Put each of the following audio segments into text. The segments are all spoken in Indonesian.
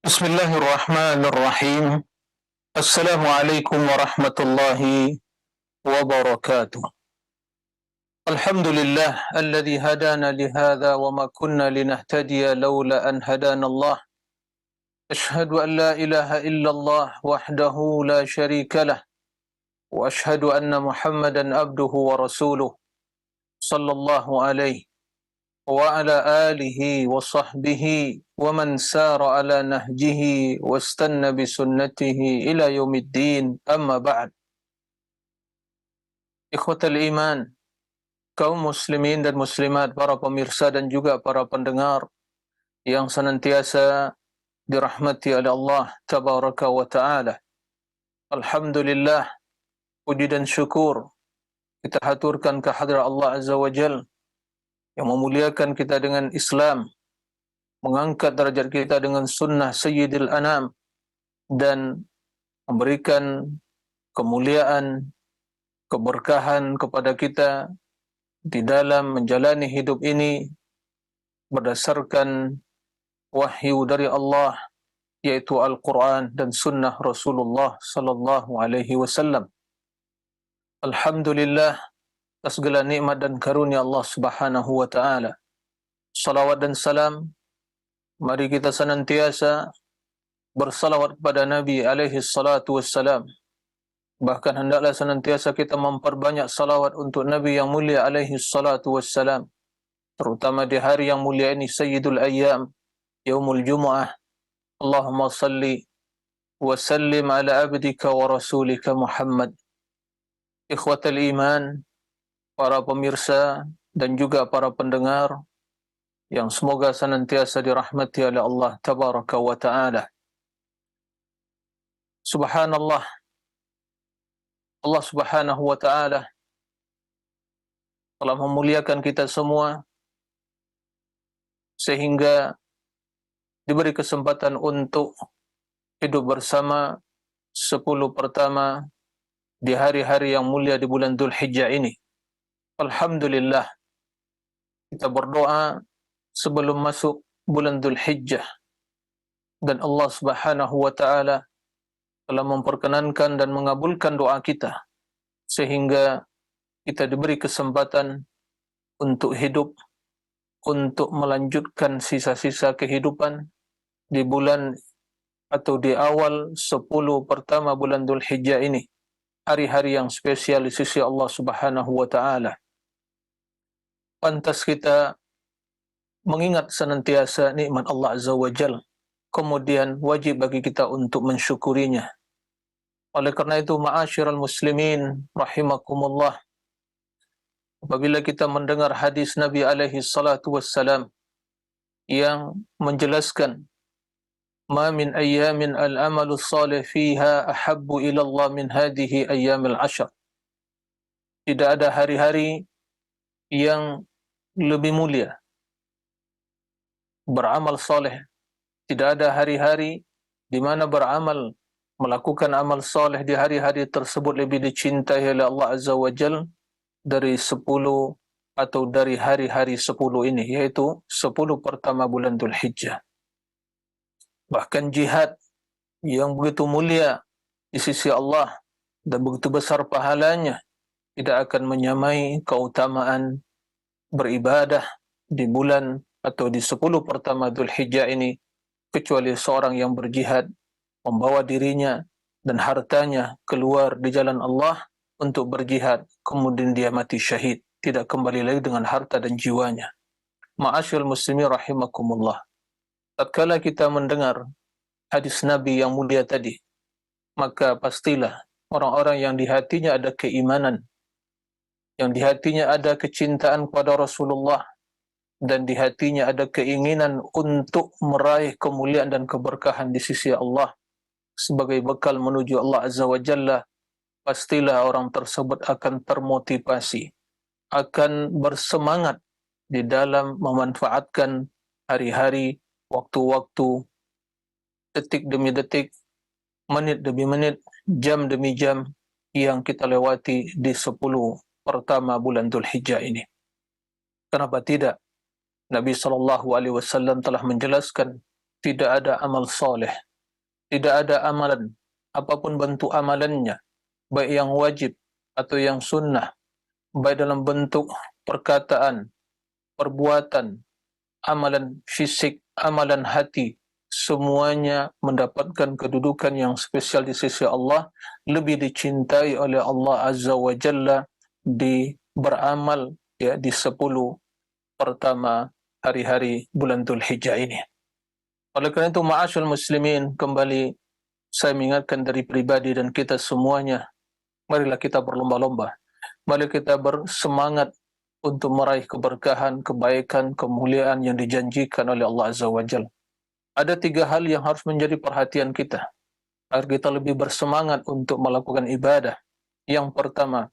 Bismillahirrahmanirrahim. Assalamualaikum warahmatullahi wabarakatuh. Alhamdulillah alladhi hadana lihadha wa ma kunna linahtadiya lawla an hadana Allah. Ashhadu an la ilaha illallah wahdahu la sharika lah wa ashhadu anna Muhammadan abduhu wa rasuluh sallallahu alaihi wa ala alihi wa sahbihi wa man sara ala nahjihi wastanna bi sunnatihi ila yaumiddin, amma ba'd. Ikhwatal iman, kaum muslimin dan muslimat, para pemirsa dan juga para pendengar yang senantiasa dirahmati oleh Allah tabaraka wa ta'ala. Alhamdulillah, puji dan syukur kita haturkan kehadrat Allah azza wa jalla yang memuliakan kita dengan Islam, mengangkat derajat kita dengan sunnah Sayyidil Anam, dan memberikan kemuliaan, keberkahan kepada kita di dalam menjalani hidup ini berdasarkan wahyu dari Allah, yaitu Al-Quran dan sunnah Rasulullah sallallahu alaihi wasallam. Alhamdulillah atas segala nikmat dan karunia Allah Subhanahu wa taala. Salawat dan salam, mari kita senantiasa bersalawat kepada Nabi alaihi salatu wassalam. Bahkan hendaklah senantiasa kita memperbanyak salawat untuk Nabi yang mulia alaihi salatu wassalam, terutama di hari yang mulia ini, Sayyidul Ayyam, Yaumul Jumu'ah. Allahumma salli wa sallim ala abdika wa rasulika Muhammad. Ikhwatal iman, para pemirsa dan juga para pendengar yang semoga senantiasa dirahmati oleh Allah tabaraka wa ta'ala. Subhanallah, Allah subhanahu wa ta'ala telah memuliakan kita semua sehingga diberi kesempatan untuk hidup bersama 10 pertama di hari-hari yang mulia di bulan Dzulhijjah ini. Alhamdulillah, kita berdoa sebelum masuk bulan Dzulhijjah, dan Allah subhanahu wa ta'ala telah memperkenankan dan mengabulkan doa kita sehingga kita diberi kesempatan untuk hidup, untuk melanjutkan sisa-sisa kehidupan di bulan atau di awal 10 pertama bulan Dzulhijjah ini, hari-hari yang spesial di sisi Allah subhanahu wa ta'ala. Pantas kita mengingat senantiasa nikmat Allah azza wa jalla, kemudian wajib bagi kita untuk mensyukurinya. Oleh karena itu, ma'asyiral muslimin rahimakumullah, apabila kita mendengar hadis Nabi alaihi salatu wassalam yang menjelaskan ma min ayyamin al-amalu salih fiha ahabbu ila Allah min hadhihi ayyamil 'ashr, tidak ada hari-hari yang lebih mulia beramal saleh, tidak ada hari-hari di mana beramal, melakukan amal saleh di hari-hari tersebut lebih dicintai oleh Allah azza wa jalla dari 10 atau dari hari-hari 10 ini, yaitu 10 pertama bulan Dzulhijjah. Bahkan jihad yang begitu mulia di sisi Allah dan begitu besar pahalanya tidak akan menyamai keutamaan beribadah di bulan atau di 10 pertama Dzulhijjah ini, kecuali seorang yang berjihad, membawa dirinya dan hartanya keluar di jalan Allah untuk berjihad, kemudian dia mati syahid, tidak kembali lagi dengan harta dan jiwanya. Ma'asyiral muslimin rahimakumullah, tatkala kita mendengar hadis Nabi yang mulia tadi, maka pastilah orang-orang yang di hatinya ada keimanan, yang di hatinya ada kecintaan kepada Rasulullah, dan di hatinya ada keinginan untuk meraih kemuliaan dan keberkahan di sisi Allah sebagai bekal menuju Allah azza wa jalla, pastilah orang tersebut akan termotivasi, akan bersemangat di dalam memanfaatkan hari-hari, waktu-waktu, detik demi detik, menit demi menit, jam demi jam yang kita lewati di 10 pertama bulan Dzulhijjah ini. Kenapa tidak? Nabi SAW telah menjelaskan tidak ada amal soleh, tidak ada amalan, apapun bentuk amalannya, baik yang wajib atau yang sunnah, baik dalam bentuk perkataan, perbuatan, amalan fisik, amalan hati, semuanya mendapatkan kedudukan yang spesial di sisi Allah, lebih dicintai oleh Allah Azza wa Jalla di beramal ya di 10 pertama hari-hari bulan Dzulhijjah ini. Oleh kerana itu, ma'asyul muslimin, kembali saya mengingatkan dari pribadi dan kita semuanya, marilah kita berlomba-lomba, mari kita bersemangat untuk meraih keberkahan, kebaikan, kemuliaan yang dijanjikan oleh Allah Azza wa Jalla. Ada 3 hal yang harus menjadi perhatian kita agar kita lebih bersemangat untuk melakukan ibadah. Yang pertama,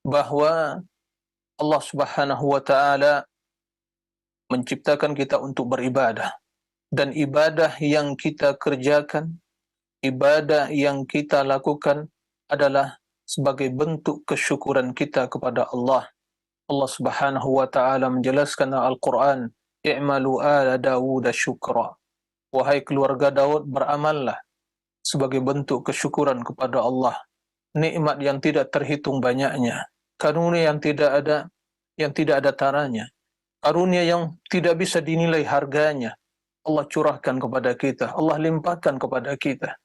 bahwa Allah Subhanahu wa taala menciptakan kita untuk beribadah, dan ibadah yang kita kerjakan, ibadah yang kita lakukan adalah sebagai bentuk kesyukuran kita kepada Allah. Allah Subhanahu wa taala menjelaskan dalam Al-Quran, "I'malu ala Dawud syukra." Wahai keluarga Daud, beramallah sebagai bentuk kesyukuran kepada Allah. Nikmat yang tidak terhitung banyaknya, karunia yang tidak ada taranya, karunia yang tidak bisa dinilai harganya, Allah curahkan kepada kita, Allah limpahkan kepada kita.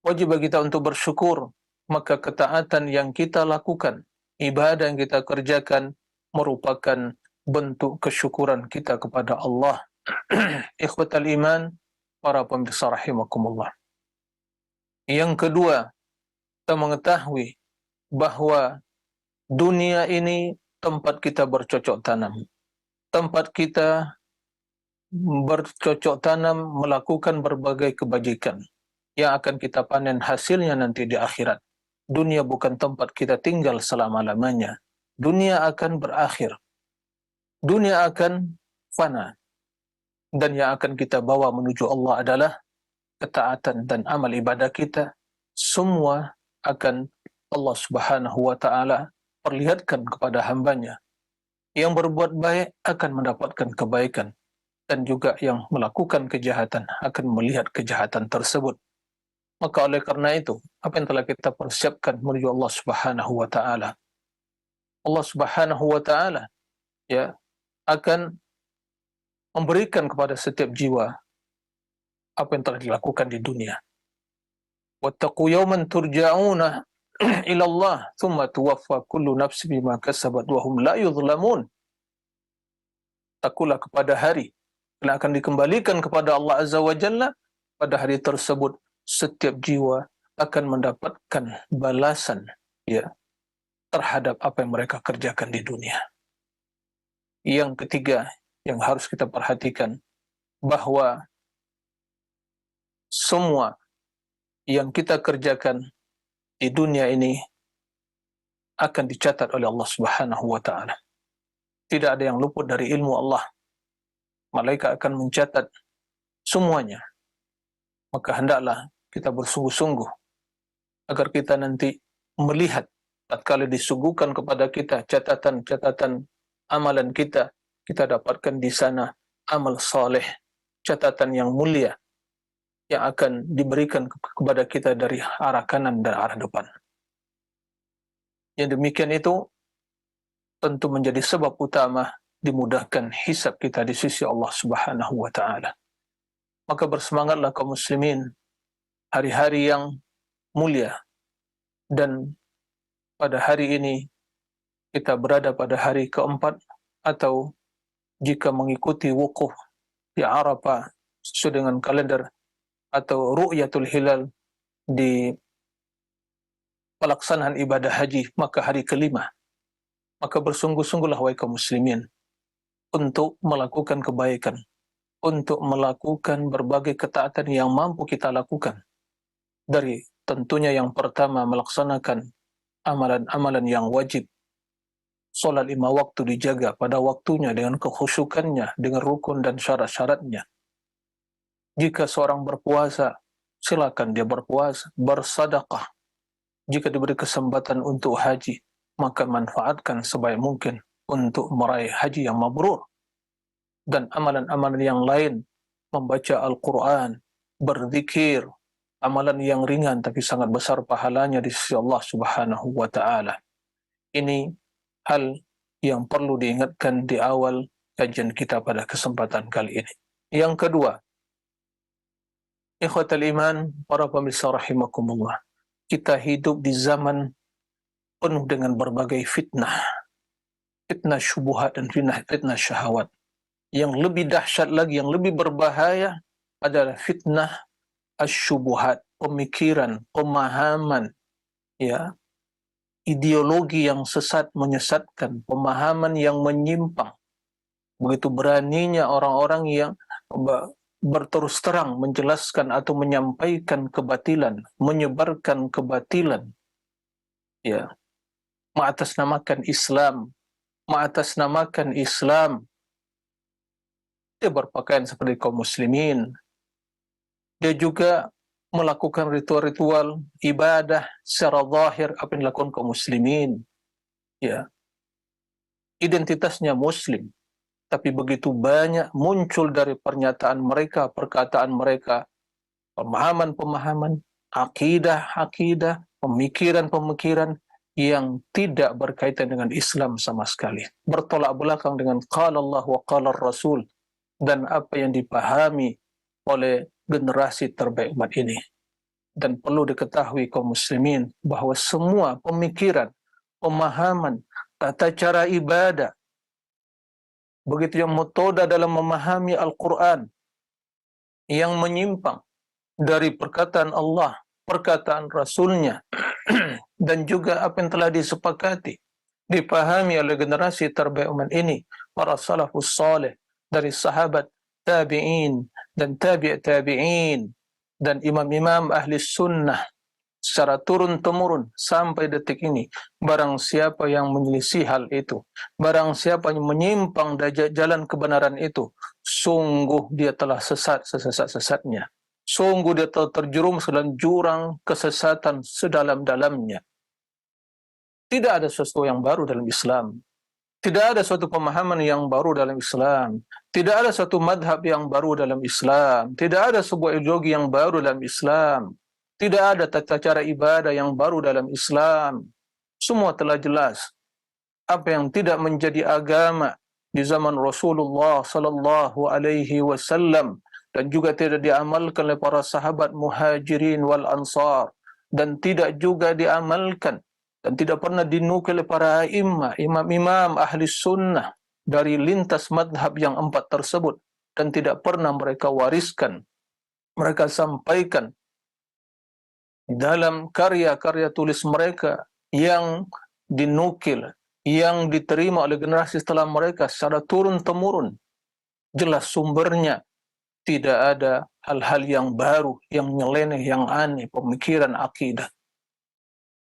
Wajib bagi kita untuk bersyukur, maka ketaatan yang kita lakukan, ibadah yang kita kerjakan merupakan bentuk kesyukuran kita kepada Allah. Ikhwatal iman, para pemirsa rahimakumullah. Yang kedua, kita mengetahui bahwa dunia ini tempat kita bercocok tanam. Tempat kita bercocok tanam melakukan berbagai kebajikan yang akan kita panen hasilnya nanti di akhirat. Dunia bukan tempat kita tinggal selama-lamanya. Dunia akan berakhir. Dunia akan fana. Dan yang akan kita bawa menuju Allah adalah ketaatan dan amal ibadah kita. Semua akan Allah Subhanahu wa taala perlihatkan kepada hambanya. Yang berbuat baik akan mendapatkan kebaikan, dan juga yang melakukan kejahatan akan melihat kejahatan tersebut. Maka oleh karena itu, apa yang telah kita persiapkan menuju Allah Subhanahu wa taala, Allah Subhanahu wa taala ya akan memberikan kepada setiap jiwa apa yang telah dilakukan di dunia. Wattaqu yawman turja'una ila Allah thumma tuwaffa kullu nafsin bima kasabat wa hum la yuzlamun. Takutlah kepada hari yang akan dikembalikan kepada Allah Azza wa Jalla. Pada hari tersebut setiap jiwa akan mendapatkan balasan ya terhadap apa yang mereka kerjakan di dunia. Yang ketiga yang harus kita perhatikan, bahwa semua yang kita kerjakan di dunia ini akan dicatat oleh Allah Subhanahu wa taala. Tidak ada yang luput dari ilmu Allah. Malaikat akan mencatat semuanya. Maka hendaklah kita bersungguh-sungguh agar kita nanti melihat tatkala disuguhkan kepada kita catatan-catatan amalan kita, kita dapatkan di sana amal saleh, catatan yang mulia yang akan diberikan kepada kita dari arah kanan dan arah depan. Yang demikian itu tentu menjadi sebab utama dimudahkan hisab kita di sisi Allah Subhanahu wa taala. Maka bersemangatlah kaum muslimin, hari-hari yang mulia, dan pada hari ini kita berada pada hari keempat, atau jika mengikuti wukuf di Arafah sesuai dengan kalender atau ru'yatul hilal di pelaksanaan ibadah haji, maka hari kelima. Maka bersungguh-sungguhlah wahai kaum muslimin untuk melakukan kebaikan, untuk melakukan berbagai ketaatan yang mampu kita lakukan. Dari tentunya yang pertama melaksanakan amalan-amalan yang wajib. Solat 5 waktu dijaga pada waktunya dengan kekhusyukannya, dengan rukun dan syarat-syaratnya. Jika seorang berpuasa, silakan dia berpuasa, bersedekah. Jika diberi kesempatan untuk haji, maka manfaatkan sebaik mungkin untuk meraih haji yang mabrur. Dan amalan-amalan yang lain membaca Al-Quran, berzikir, amalan yang ringan tapi sangat besar pahalanya di sisi Allah Subhanahu wa taala. Ini hal yang perlu diingatkan di awal kajian kita pada kesempatan kali ini. Yang kedua, ikhwatal iman, para pemirsa rahimakumullah, kita hidup di zaman penuh dengan berbagai fitnah, fitnah syubhat dan fitnah syahwat. Yang lebih dahsyat lagi, yang lebih berbahaya adalah fitnah asyubuhat, pemikiran, pemahaman, ya, ideologi yang sesat, menyesatkan, pemahaman yang menyimpang. Begitu beraninya orang-orang yang berterus terang menjelaskan atau menyampaikan kebatilan, menyebarkan kebatilan, ya, mengatasnamakan Islam, mengatasnamakan Islam. Dia berpakaian seperti kaum muslimin. Dia juga melakukan ritual-ritual ibadah secara zahir apa yang dilakukan kaum muslimin. Ya. Identitasnya muslim, tapi begitu banyak muncul dari pernyataan mereka, perkataan mereka, pemahaman-pemahaman, akidah-akidah, pemikiran-pemikiran yang tidak berkaitan dengan Islam sama sekali. Bertolak belakang dengan qala Allah wa qala Rasul dan apa yang dipahami oleh generasi terbaik umat ini. Dan perlu diketahui kaum muslimin bahawa semua pemikiran, pemahaman, tata cara ibadah, begitu yang metode dalam memahami Al-Quran yang menyimpang dari perkataan Allah, perkataan Rasulnya, dan juga apa yang telah disepakati, dipahami oleh generasi terbaik umat ini, para salafus salih, dari sahabat, tabi'in, dan tabi'in, dan imam-imam ahli sunnah, secara turun-temurun sampai detik ini. Barang siapa yang menyelisih hal itu, barang siapa yang menyimpang dari jalan kebenaran itu, sungguh dia telah sesat sesat-sesatnya. Sungguh dia telah terjerumus dalam jurang kesesatan sedalam-dalamnya. Tidak ada sesuatu yang baru dalam Islam. Tidak ada suatu pemahaman yang baru dalam Islam. Tidak ada suatu madhab yang baru dalam Islam. Tidak ada sebuah ideologi yang baru dalam Islam. Tidak ada tata cara ibadah yang baru dalam Islam. Semua telah jelas. Apa yang tidak menjadi agama di zaman Rasulullah sallallahu alaihi wasallam dan juga tidak diamalkan oleh para sahabat Muhajirin wal Ansar dan tidak juga diamalkan dan tidak pernah dinukil oleh para imam-imam ahli sunnah dari lintas madhab yang 4 tersebut, dan tidak pernah mereka wariskan, mereka sampaikan dalam karya-karya tulis mereka yang dinukil, yang diterima oleh generasi setelah mereka secara turun-temurun. Jelas sumbernya, tidak ada hal-hal yang baru, yang nyeleneh, yang aneh, pemikiran akidah.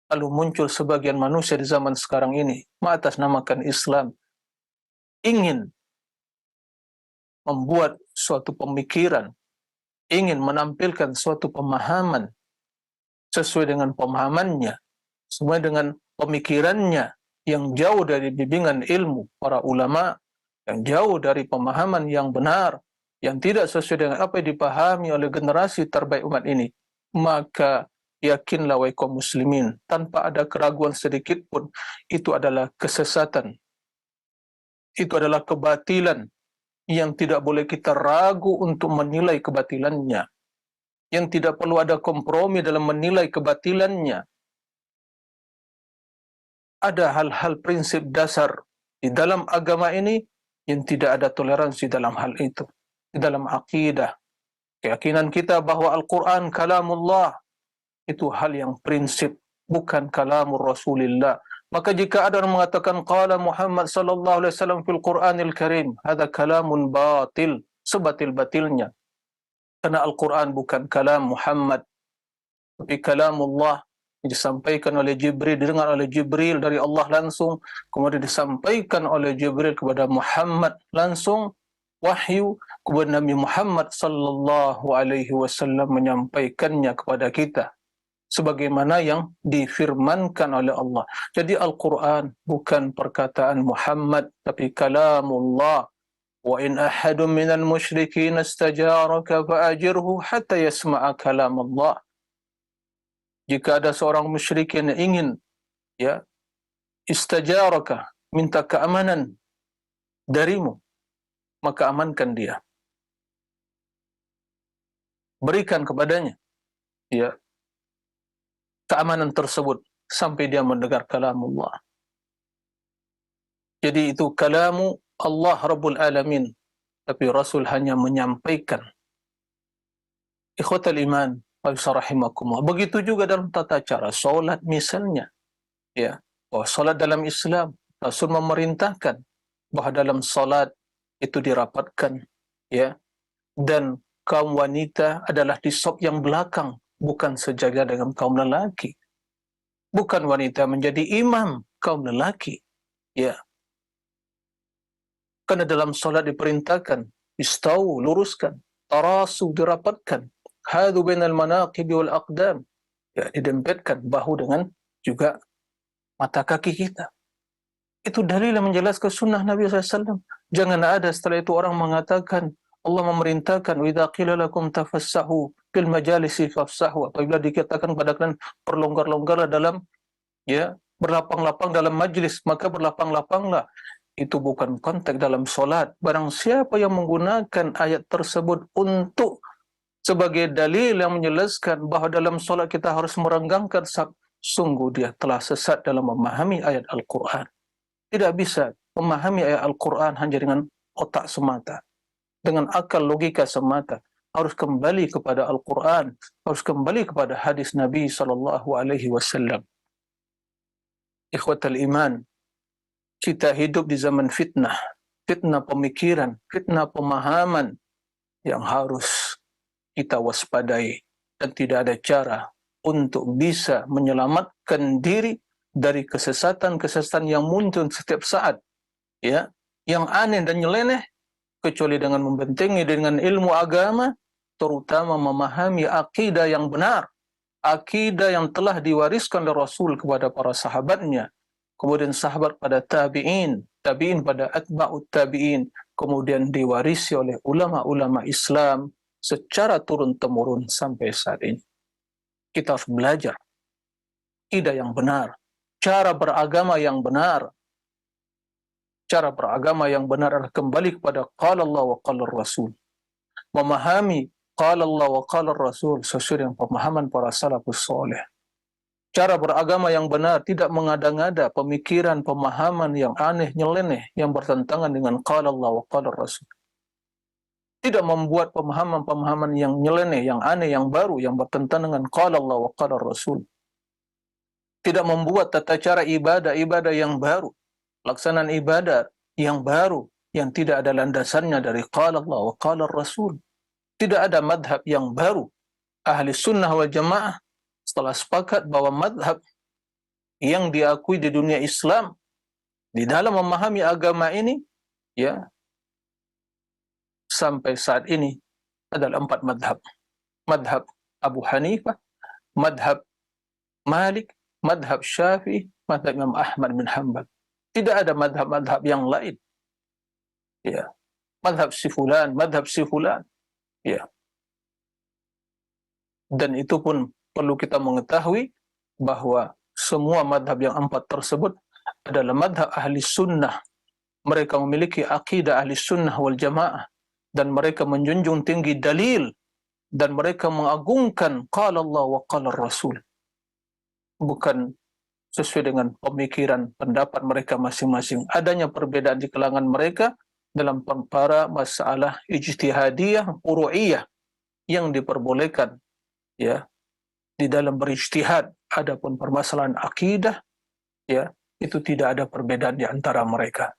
Lalu muncul sebagian manusia di zaman sekarang ini mengatasnamakan Islam, ingin membuat suatu pemikiran, ingin menampilkan suatu pemahaman sesuai dengan pemahamannya, sesuai dengan pemikirannya yang jauh dari bimbingan ilmu para ulama, yang jauh dari pemahaman yang benar, yang tidak sesuai dengan apa yang dipahami oleh generasi terbaik umat ini. Maka yakinlah wahai kaum muslimin, tanpa ada keraguan sedikit pun, itu adalah kesesatan, itu adalah kebatilan yang tidak boleh kita ragu untuk menilai kebatilannya, yang tidak perlu ada kompromi dalam menilai kebatilannya. Ada hal-hal prinsip dasar di dalam agama ini yang tidak ada toleransi dalam hal itu. Di dalam akidah, keyakinan kita bahwa Al-Quran kalamullah, itu hal yang prinsip, bukan kalamur Rasulillah. Maka jika ada orang mengatakan qala Muhammad sallallahu alaihi wasallam fil Qur'anil Karim, hadza kalamun batil, sebatil-batilnya. Karena Al-Quran bukan kalam Muhammad, tapi kalamullah, disampaikan oleh Jibril, didengar oleh Jibril dari Allah langsung, kemudian disampaikan oleh Jibril kepada Muhammad langsung, wahyu, kemudian Nabi Muhammad sallallahu alaihi wasallam menyampaikannya kepada kita sebagaimana yang difirmankan oleh Allah. Jadi Al-Quran bukan perkataan Muhammad, tapi kalamullah, Wa in ahadun minal musyrikin istajaraka fa'ajirhu hatta yasma'a kalam Allah. Jika ada seorang musyrikin yang ingin istajaraka, minta keamanan darimu, maka amankan dia. Berikan kepadanya keamanan tersebut sampai dia mendengar kalam Allah. Jadi itu kalamu Allah Rabbul Alamin, tapi Rasul hanya menyampaikan. Ikhwatal iman, rahimakumullah. Begitu juga dalam tata cara solat misalnya, bahwa solat dalam Islam, Rasul memerintahkan bahwa dalam solat itu dirapatkan, dan kaum wanita adalah di saf yang belakang, bukan sejajar dengan kaum lelaki. Bukan wanita menjadi imam kaum lelaki, karena dalam solat diperintahkan istau, luruskan, tarasu, dirapatkan, hadu bainal manaqibi wal aqdam, didempetkan bahu dengan juga mata kaki kita. Itu dalil yang menjelaskan sunnah Nabi SAW. Jangan ada setelah itu orang mengatakan Allah memerintahkan wa idza qila lakum tafassahu fil majalisi fafsahu, apabila dikatakan kepada kalian berlonggar-longgarlah dalam berlapang-lapang dalam majlis, maka berlapang-lapanglah. Itu bukan konteks dalam solat. Barang siapa yang menggunakan ayat tersebut untuk sebagai dalil yang menjelaskan bahawa dalam solat kita harus merenggangkan saf, sungguh dia telah sesat dalam memahami ayat Al-Quran. Tidak bisa memahami ayat Al-Quran hanya dengan otak semata, dengan akal logika semata. Harus kembali kepada Al-Quran, harus kembali kepada hadis Nabi SAW. Ikhwatal iman, kita hidup di zaman fitnah pemikiran, fitnah pemahaman yang harus kita waspadai, dan tidak ada cara untuk bisa menyelamatkan diri dari kesesatan-kesesatan yang muncul setiap saat, yang aneh dan nyeleneh, kecuali dengan membentengi dengan ilmu agama, terutama memahami akidah yang benar, akidah yang telah diwariskan oleh Rasul kepada para sahabatnya, kemudian sahabat pada tabi'in pada atba'ut tabi'in, kemudian diwarisi oleh ulama-ulama Islam secara turun-temurun sampai saat ini. Kita harus belajar akidah yang benar, cara beragama yang benar. Cara beragama yang benar adalah kembali kepada qala Allah wa qala Rasul. Memahami qala Allah wa qala Rasul sesuai dengan pemahaman para salafus saleh. Cara beragama yang benar tidak mengada-ngada pemikiran, pemahaman yang aneh, nyeleneh, yang bertentangan dengan qala Allah wa qala Rasul. Tidak membuat pemahaman-pemahaman yang nyeleneh, yang aneh, yang baru, yang bertentangan dengan qala Allah wa qala Rasul. Tidak membuat tata cara ibadah yang baru, laksanaan ibadah yang baru, yang tidak ada landasannya dari qala Allah wa qala Rasul. Tidak ada madhab yang baru. Ahli sunnah wal jamaah setelah sepakat bahwa madhab yang diakui di dunia Islam di dalam memahami agama ini, sampai saat ini adalah 4 madhab. Madhab Abu Hanifah, madhab Malik, madhab Syafi'i, madhab Imam Ahmad bin Hanbal. Tidak ada madhab-madhab yang lain. Madhab si fulan, madhab si fulan. Dan itu pun perlu kita mengetahui bahwa semua madhab yang 4 tersebut adalah madhab ahli sunnah. Mereka memiliki akidah ahli sunnah wal jamaah, dan mereka menjunjung tinggi dalil, dan mereka mengagungkan qala Allah wa qala Rasul. Bukan sesuai dengan pemikiran, pendapat mereka masing-masing. Adanya perbedaan di kalangan mereka dalam perkara masalah ijtihadiyah, furu'iyah yang diperbolehkan di dalam berijtihad. Adapun permasalahan akidah, itu tidak ada perbedaan di antara mereka.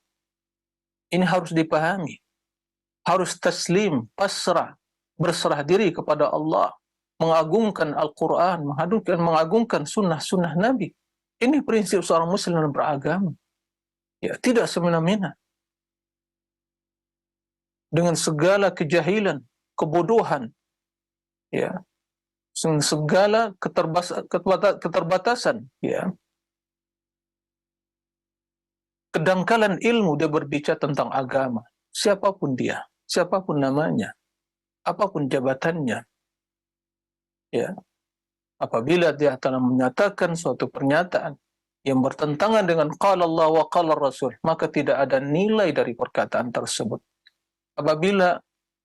Ini harus dipahami. Harus taslim, pasrah, berserah diri kepada Allah, mengagungkan Al-Quran, mengagungkan sunnah-sunnah Nabi. Ini prinsip seorang muslim yang beragama. Tidak semena-mena. Dengan segala kejahilan, kebodohan, segala keterbatasan, kedangkalan ilmu, dia berbicara tentang agama. siapapun dia, siapapun namanya, apapun jabatannya, ya, apabila dia telah menyatakan suatu pernyataan yang bertentangan dengan qala Allah wa qala Rasul, maka tidak ada nilai dari perkataan tersebut. Apabila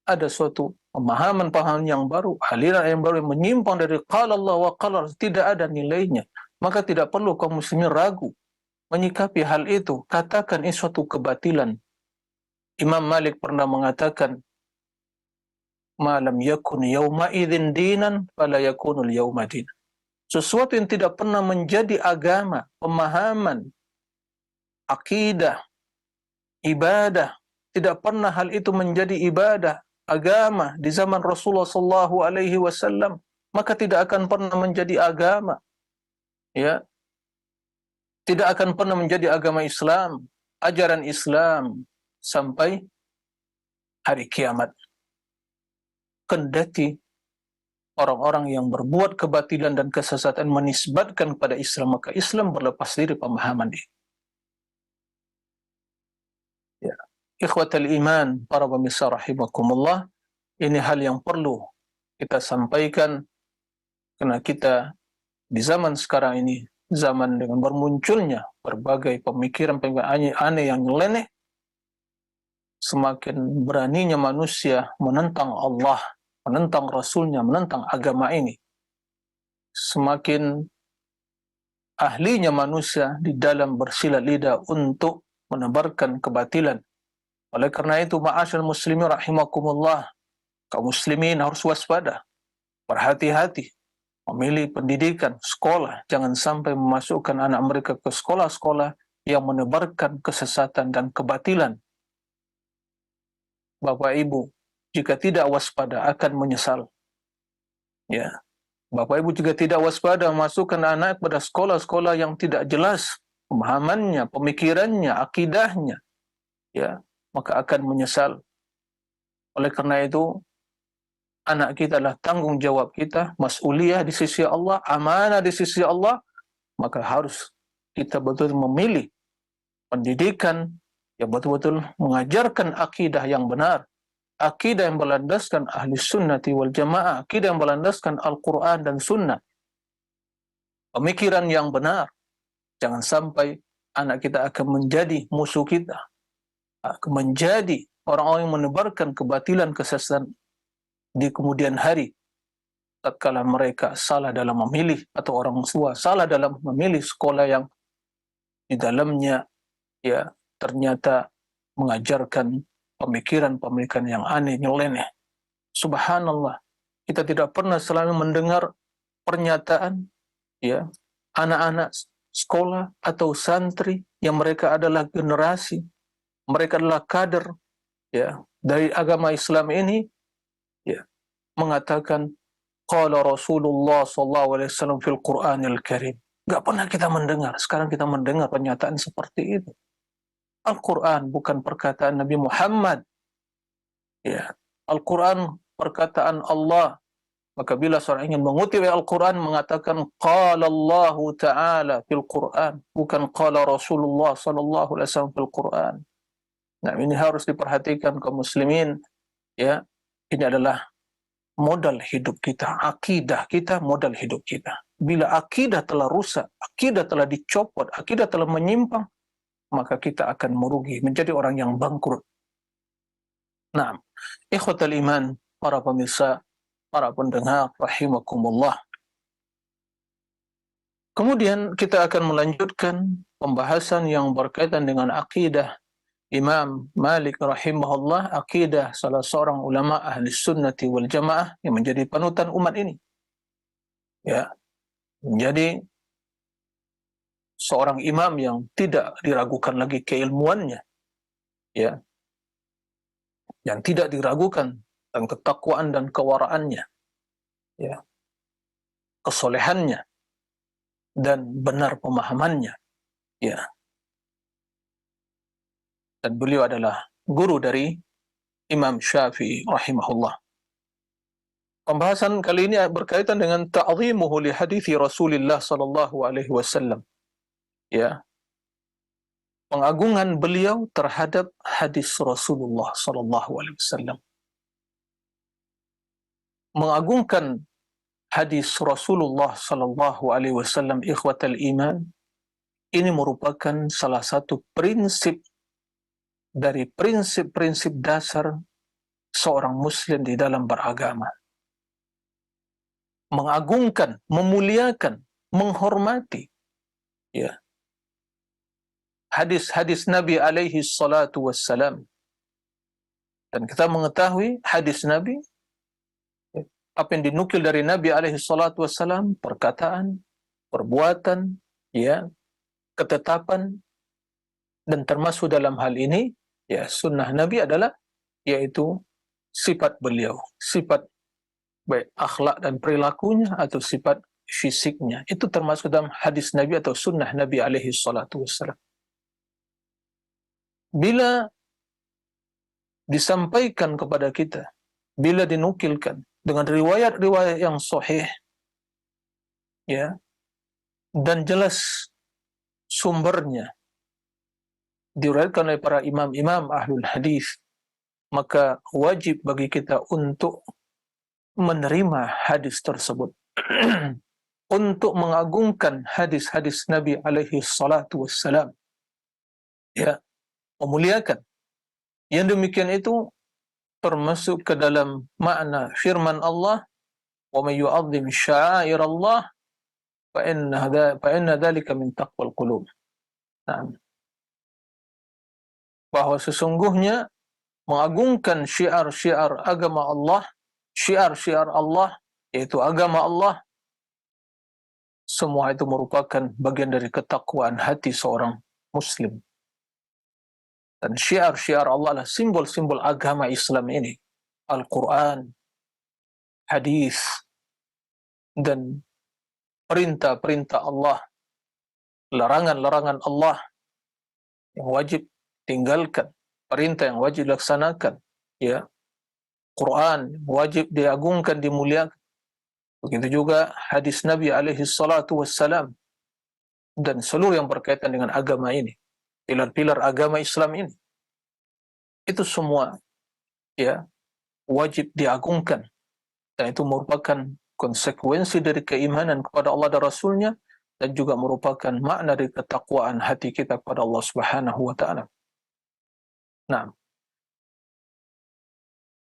ada suatu pemahaman yang baru, aliran yang baru yang menyimpang dari qala Allah wa qala Rasul, tidak ada nilainya, maka tidak perlu kaum muslimin ragu menyikapi hal itu. Katakan ini suatu kebatilan. Imam Malik pernah mengatakan, "Ma lam yakun yawma idzin dinan fala yakunul yawma dinan." Sesuatu yang tidak pernah menjadi agama, pemahaman, akidah, ibadah, tidak pernah hal itu menjadi ibadah, agama di zaman Rasulullah sallallahu alaihi wasallam, maka tidak akan pernah menjadi agama. Ya, tidak akan pernah menjadi agama Islam, ajaran Islam sampai hari kiamat. Kendati orang-orang yang berbuat kebatilan dan kesesatan menisbatkan kepada Islam, maka Islam berlepas diri pemahaman ini. Ya. Ikhwatal iman, para pemirsa rahimakumullah, ini hal yang perlu kita sampaikan karena kita di zaman sekarang ini, zaman dengan bermunculnya berbagai pemikiran-pemikiran aneh yang nyeleneh, semakin beraninya manusia menentang Allah, menentang Rasulnya, menentang agama ini. Semakin ahlinya manusia di dalam bersilat lidah untuk menebarkan kebatilan. Oleh karena itu, ma'asyal muslimin rahimakumullah, kaum muslimin harus waspada, berhati-hati, memilih pendidikan, sekolah, jangan sampai memasukkan anak mereka ke sekolah-sekolah yang menebarkan kesesatan dan kebatilan. Bapak Ibu, jika tidak waspada akan menyesal. Ya, Bapak Ibu juga tidak waspada memasukkan anak pada sekolah-sekolah yang tidak jelas pemahamannya, pemikirannya, akidahnya, ya, maka akan menyesal. Oleh karena itu, anak kita adalah tanggung jawab kita, mas'uliyah di sisi Allah, amanah di sisi Allah, maka harus kita betul memilih pendidikan yang betul-betul mengajarkan akidah yang benar, akidah yang berlandaskan ahli sunnati wal jamaah, akidah yang berlandaskan Al-Quran dan sunnah, pemikiran yang benar. Jangan sampai anak kita akan menjadi musuh kita, akan menjadi orang-orang yang menebarkan kebatilan, kesesatan di kemudian hari, tatkala mereka salah dalam memilih, atau orang tua salah dalam memilih sekolah yang di dalamnya ya ternyata mengajarkan pemikiran-pemikiran yang aneh, nyeleneh. Subhanallah, kita tidak pernah selalu mendengar pernyataan ya anak-anak sekolah atau santri yang mereka adalah generasi, mereka adalah kader ya dari agama Islam ini, ya, mengatakan qala Rasulullah sallallahu alaihi wasallam fil Qur'anil Karim. Enggak pernah kita mendengar. Sekarang kita mendengar pernyataan seperti itu. Al-Quran bukan perkataan Nabi Muhammad. Ya, Al-Quran perkataan Allah. Maka bila seorang ingin mengutip Al-Quran, mengatakan qala Allah Ta'ala fil Quran, bukan qala Rasulullah sallallahu alaihi wasallam fil Quran. Nah, ini harus diperhatikan kaum muslimin. Ya, ini adalah modal hidup kita, akidah kita, modal hidup kita. Bila akidah telah rusak, akidah telah dicopot, akidah telah menyimpang, maka kita akan merugi, menjadi orang yang bangkrut. Nah, ikhwatal iman, para pemirsa, para pendengar rahimakumullah. Kemudian kita akan melanjutkan pembahasan yang berkaitan dengan akidah Imam Malik rahimahullah, akidah salah seorang ulama ahli sunnati wal jamaah yang menjadi panutan umat ini. Ya, menjadi seorang imam yang tidak diragukan lagi keilmuannya, ya, yang tidak diragukan tentang ketakwaan dan kewaraannya, ya, kesolehannya dan benar pemahamannya, ya. Dan beliau adalah guru dari Imam Syafi'i rahimahullah. Pembahasan kali ini berkaitan dengan ta'zimuhu li hadithi Rasulullah sallallahu alaihi wasallam. Ya. pengagungan beliau terhadap hadis Rasulullah sallallahu alaihi wasallam. Mengagungkan hadis Rasulullah sallallahu alaihi wasallam, ikhwatal iman, ini merupakan salah satu prinsip dari prinsip-prinsip dasar seorang muslim di dalam beragama. Mengagungkan, memuliakan, menghormati, ya, hadis-hadis Nabi alaihi salatu wassalam. Dan kita mengetahui hadis Nabi, apa yang dinukil dari Nabi alaihi salatu wassalam, perkataan, perbuatan, ya, ketetapan, dan termasuk dalam hal ini, ya, sunnah Nabi adalah yaitu sifat beliau, sifat baik akhlak dan perilakunya atau sifat fisiknya. Itu termasuk dalam hadis Nabi atau sunnah Nabi alaihi salatu wassalam. Bila disampaikan kepada kita, bila dinukilkan dengan riwayat-riwayat yang sahih, ya, dan jelas sumbernya, diriwayatkan oleh para imam-imam ahlul hadis, maka wajib bagi kita untuk menerima hadis tersebut, untuk mengagungkan hadis-hadis Nabi alaihi salatu wassalam, ya, memuliakan. Yang demikian itu termasuk ke dalam makna firman Allah, wa may yu'azzim sya'airallah fa inna dzalika min taqwal qulub. Nah, bahwa sesungguhnya mengagungkan syiar-syiar agama Allah, syiar-syiar Allah, yaitu agama Allah, semua itu merupakan bagian dari ketakwaan hati seorang muslim. Dan syiar-syiar Allah adalah simbol-simbol agama Islam ini. Al-Quran, hadis, dan perintah-perintah Allah, larangan-larangan Allah yang wajib tinggalkan, perintah yang wajib dilaksanakan, ya, Quran yang wajib diagungkan, dimuliakan. Begitu juga hadis Nabi alaihi salatu wassalam dan seluruh yang berkaitan dengan agama ini, pilar-pilar agama Islam ini. Itu semua, ya, wajib diagungkan, dan itu merupakan konsekuensi dari keimanan kepada Allah dan Rasulnya, dan juga merupakan makna dari ketakwaan hati kita kepada Allah Subhanahu wa ta'ala. Nah,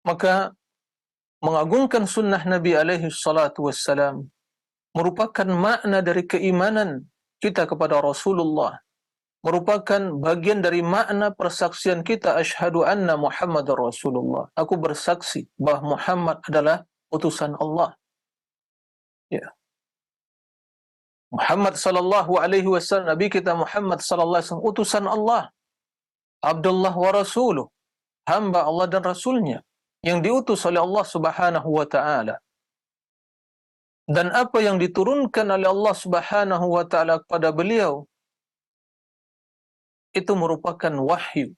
maka mengagungkan sunnah Nabi alaihi salatu wassalam merupakan makna dari keimanan kita kepada Rasulullah, merupakan bagian dari makna persaksian kita, asyhadu anna Muhammadar Rasulullah, aku bersaksi bahwa Muhammad adalah utusan Allah, ya. Muhammad sallallahu alaihi wasallam, Nabi kita Muhammad sallallahu alaihi wasallam, utusan Allah, Abdullah wa Rasuluh, hamba Allah dan Rasulnya, yang diutus oleh Allah Subhanahu wa ta'ala. Dan apa yang diturunkan oleh Allah Subhanahu wa ta'ala kepada beliau, itu merupakan wahyu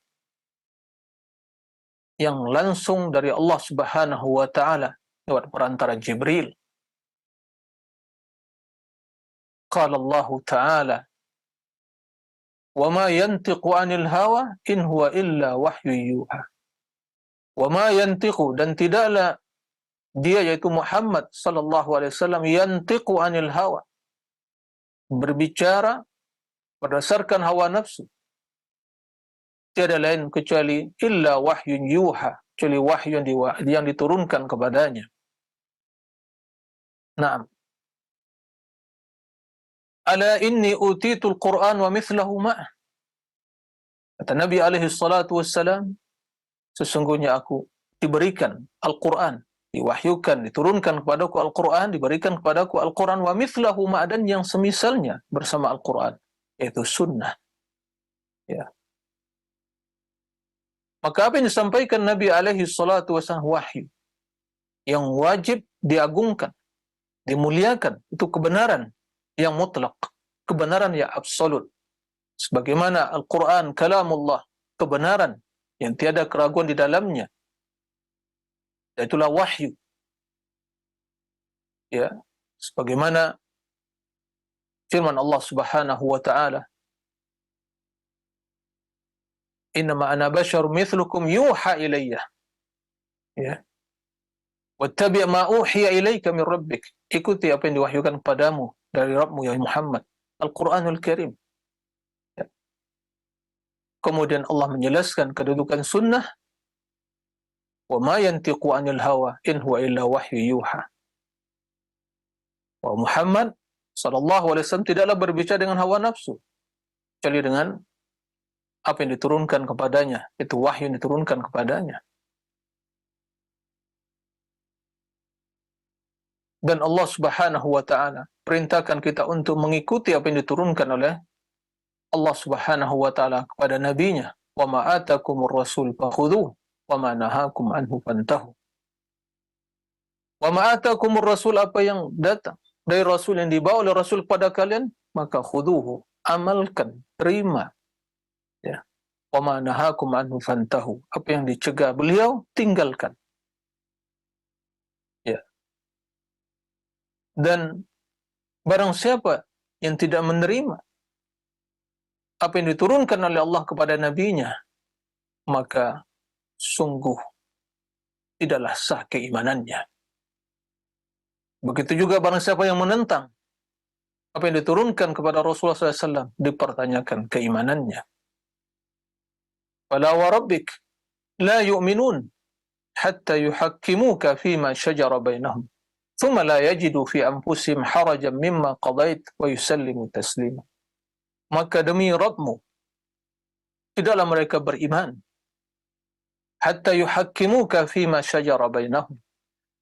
yang langsung dari Allah Subhanahu wa ta'ala lewat perantara Jibril. Qala Allah ta'ala, wa ma yantiqu anil hawa in huwa illa wahyu yuha. Wa ma yantiqu, dan tidaklah dia, yaitu Muhammad sallallahu alaihi wasallam, yantiqu anil hawa, berbicara berdasarkan hawa nafsu, tiada lain kecuali illa wahyun yuha, kecuali wahyu yang diturunkan kepadanya. Naam. Ala inni utitul Qur'an wa mithlahu ma'ah. Kata Nabi alaihi salatu wassalam, sesungguhnya aku diberikan Al-Quran, diwahyukan, diturunkan kepadaku Al-Quran, diberikan kepadaku Al-Quran wa mithlahu ma'ah, dan yang semisalnya bersama Al-Quran, yaitu sunnah, ya. Maka apa yang disampaikan Nabi alaihi salatu wassalam wahyu yang wajib diagungkan, dimuliakan, itu kebenaran yang mutlak, kebenaran yang absolut. Sebagaimana Al-Quran kalamullah, kebenaran yang tiada keraguan di dalamnya, itulah wahyu, ya. Sebagaimana firman Allah Subhanahu wa ta'ala, Innama ana basyarum mithlukum yuha ilayya. Ya. Wattabi' ma uhiya ilaika min rabbik. Ikuti apa yang diwahyukan kepadamu dari Rabbmu ya Muhammad. Al-Qur'anul Karim. Ya. Kemudian Allah menjelaskan kedudukan sunnah. Wa ma yantiqu 'anil hawa in huwa illa wahyu yuha. Wa Muhammad sallallahu alaihi wasallam tidaklah berbicara dengan hawa nafsu, kecuali dengan apa yang diturunkan kepadanya, itu wahyu yang diturunkan kepadanya. Dan Allah Subhanahu wa taala perintahkan kita untuk mengikuti apa yang diturunkan oleh Allah Subhanahu wa taala kepada nabinya. Wa ma atakumur rasul fakhudhuhu wa ma nahakum anhu fantahu. Wa ma atakumur rasul, apa yang datang dari rasul, yang dibawa oleh rasul kepada kalian, maka khudhuhu, amalkan, terima. Ya. Wa ma nahakum anhu fantahu, apa yang dicegah beliau, tinggalkan. Ya. Dan barang siapa yang tidak menerima apa yang diturunkan oleh Allah kepada nabinya, maka sungguh tidaklah sah keimanannya. Begitu juga barang siapa yang menentang apa yang diturunkan kepada Rasulullah SAW, dipertanyakan keimanannya. Fala wa rabbik la yu'minun hatta yuhakkimuka fima shajara bainahum thumma la yajidu fi anfusihim harajan mimma qadait wa yusallimu taslima. Maka demi Rabbmu, tidaklah mereka beriman hatta yuhakkimuka fima shajara bainahum,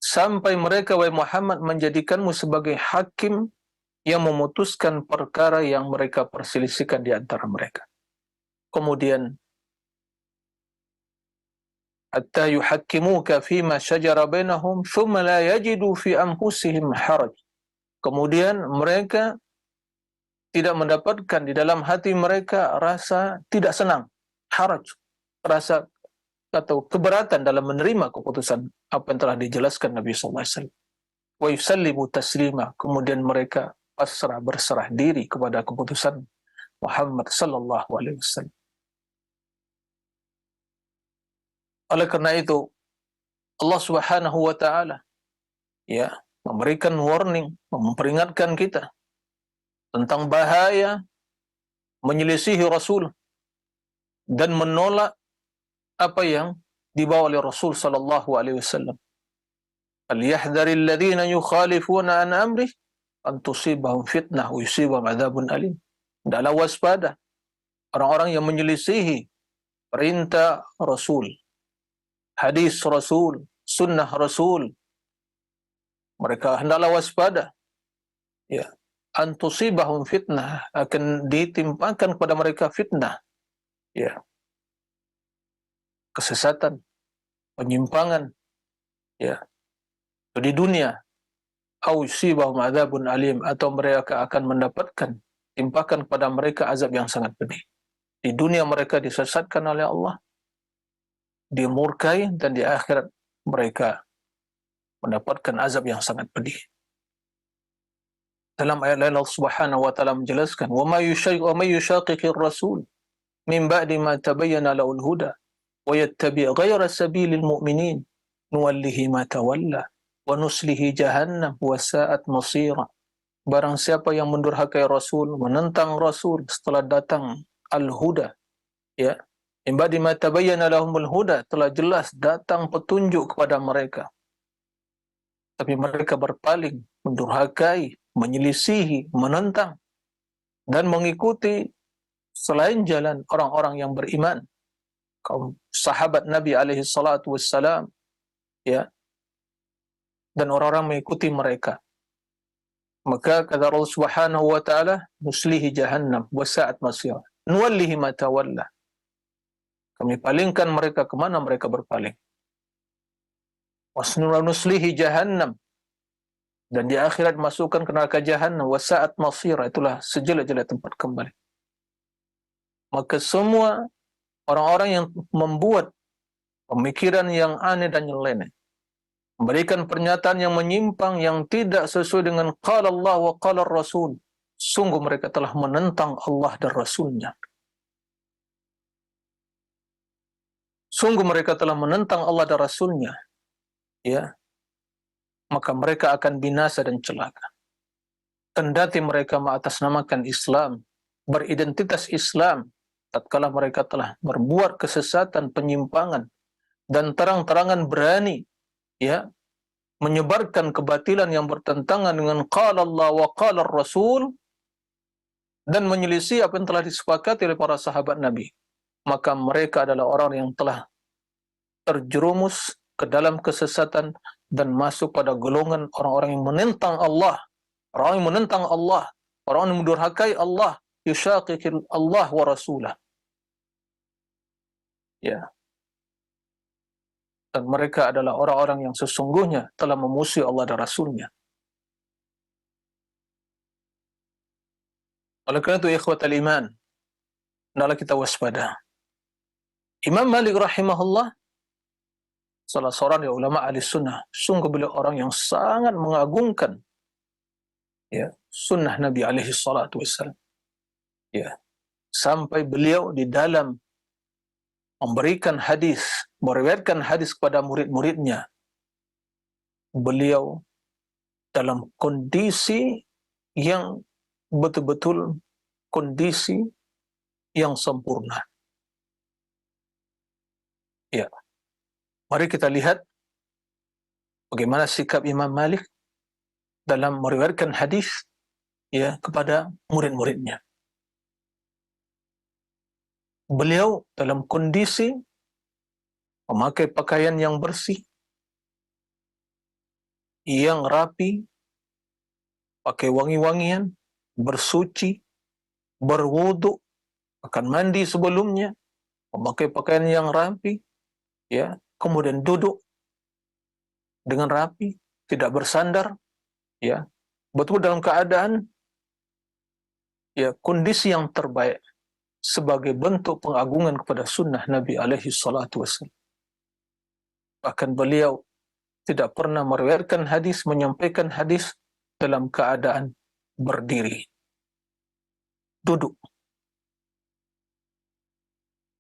sampai mereka, wahai Muhammad, menjadikanmu sebagai hakim yang memutuskan perkara yang mereka perselisihkan di antara mereka. Kemudian hatta yuhakkimuka fima shajara bainahum thumma la yajidu fi anfusihim haraj. Kemudian mereka tidak mendapatkan di dalam hati mereka rasa tidak senang, haraj, rasa atau keberatan dalam menerima keputusan apa yang telah dijelaskan Nabi sallallahu alaihi wasallam. Wa yusallimu taslima, kemudian mereka pasrah, berserah diri kepada keputusan Muhammad sallallahu alaihi wasallam. Oleh karena itu Allah Subhanahu wa taala ya memberikan warning, memperingatkan kita tentang bahaya menyelisihi Rasul dan menolak apa yang dibawa oleh Rasul sallallahu alaihi wasallam. Falyahdharil ladzina yukhalifuna an amrih an tusibahum fitnah wa yusibahum adzabun alim. Hendaklah waspada orang-orang yang menyelisihi perintah Rasul, hadis Rasul, sunnah Rasul. Mereka hendaklah waspada, ya, an tusibahum fitnah, akan ditimpakan kepada mereka fitnah, ya, kesesatan, penyimpangan, ya, di dunia, au yusibahum adzabun alim, atau mereka akan mendapatkan, timpakan kepada mereka azab yang sangat pedih. Di dunia mereka disesatkan oleh Allah, dimurkai, dan di akhirat mereka mendapatkan azab yang sangat pedih. Dalam ayat lain Allah Subhanahu wa taala menjelaskan, "Wa may yushaqiqir rasul min ba'di ma tabayyana lahul huda wa yattabi' ghayra sabilil mu'minin nuwallihi ma tawalla wa nuslihi jahannam wa sa'at masira." Barang siapa yang mendurhakai Rasul, menentang Rasul setelah datang al-huda, ya, min ba'di ma tabayyana lahumul huda, telah jelas datang petunjuk kepada mereka, tapi mereka berpaling, mendurhakai, menyelisihi, menentang, dan mengikuti selain jalan orang-orang yang beriman, kaum sahabat Nabi alaihi salatu wassalam, ya, dan orang-orang mengikuti mereka. Maka kata Allah Subhanahu wa taala, nuslihi jahannam wa sa'at masira, nuwallihi ma tawalla. Kami palingkan mereka kemana mereka berpaling. Wasnura nuslihi jahannam, dan di akhirat masukkan ke neraka jahannam, wa sa'at masira, itulah sejelek-jelek tempat kembali. Maka semua orang-orang yang membuat pemikiran yang aneh dan nyeleneh, memberikan pernyataan yang menyimpang, yang tidak sesuai dengan qala Allah wa qala Rasul, sungguh mereka telah menentang Allah dan Rasulnya. sungguh mereka telah menentang Allah dan Rasulnya, ya, maka mereka akan binasa dan celaka. Kendati mereka mengatasnamakan Islam, beridentitas Islam, tatkala mereka telah berbuat kesesatan, penyimpangan, dan terang-terangan berani, ya, menyebarkan kebatilan yang bertentangan dengan qala Allah wa qala Rasul, dan menyelisih apa yang telah disepakati oleh para sahabat Nabi, maka mereka adalah orang yang telah terjerumus ke dalam kesesatan dan masuk pada golongan orang-orang yang menentang Allah, orang yang menentang Allah, orang yang mendurhakai Allah, yushaqiqil Allah wa rasulah. Ya. Dan mereka adalah orang-orang yang sesungguhnya telah memusuhi Allah dan Rasulnya. Oleh kerana itu, ikhwatal iman, hendaklah kita waspada. Imam Malik rahimahullah, salah seorang dari ulama ahli sunnah, sungguh beliau orang yang sangat mengagungkan, ya, sunnah Nabi alaihi salatu wassalam. Ya, sampai beliau di dalam memberikan hadis, meriwayatkan hadis kepada murid-muridnya, beliau dalam kondisi yang betul-betul kondisi yang sempurna. Ya, mari kita lihat bagaimana sikap Imam Malik dalam meriwayatkan hadis, ya, kepada murid-muridnya. Beliau dalam kondisi memakai pakaian yang bersih, yang rapi, pakai wangi-wangian, bersuci, berwudu, akan mandi sebelumnya, memakai pakaian yang rapi, ya, kemudian duduk dengan rapi, tidak bersandar, ya, betul dalam keadaan, ya, kondisi yang terbaik sebagai bentuk pengagungan kepada sunnah Nabi alaihi salatu wassalam. Bahkan beliau tidak pernah meriwayatkan hadis, menyampaikan hadis dalam keadaan berdiri, duduk,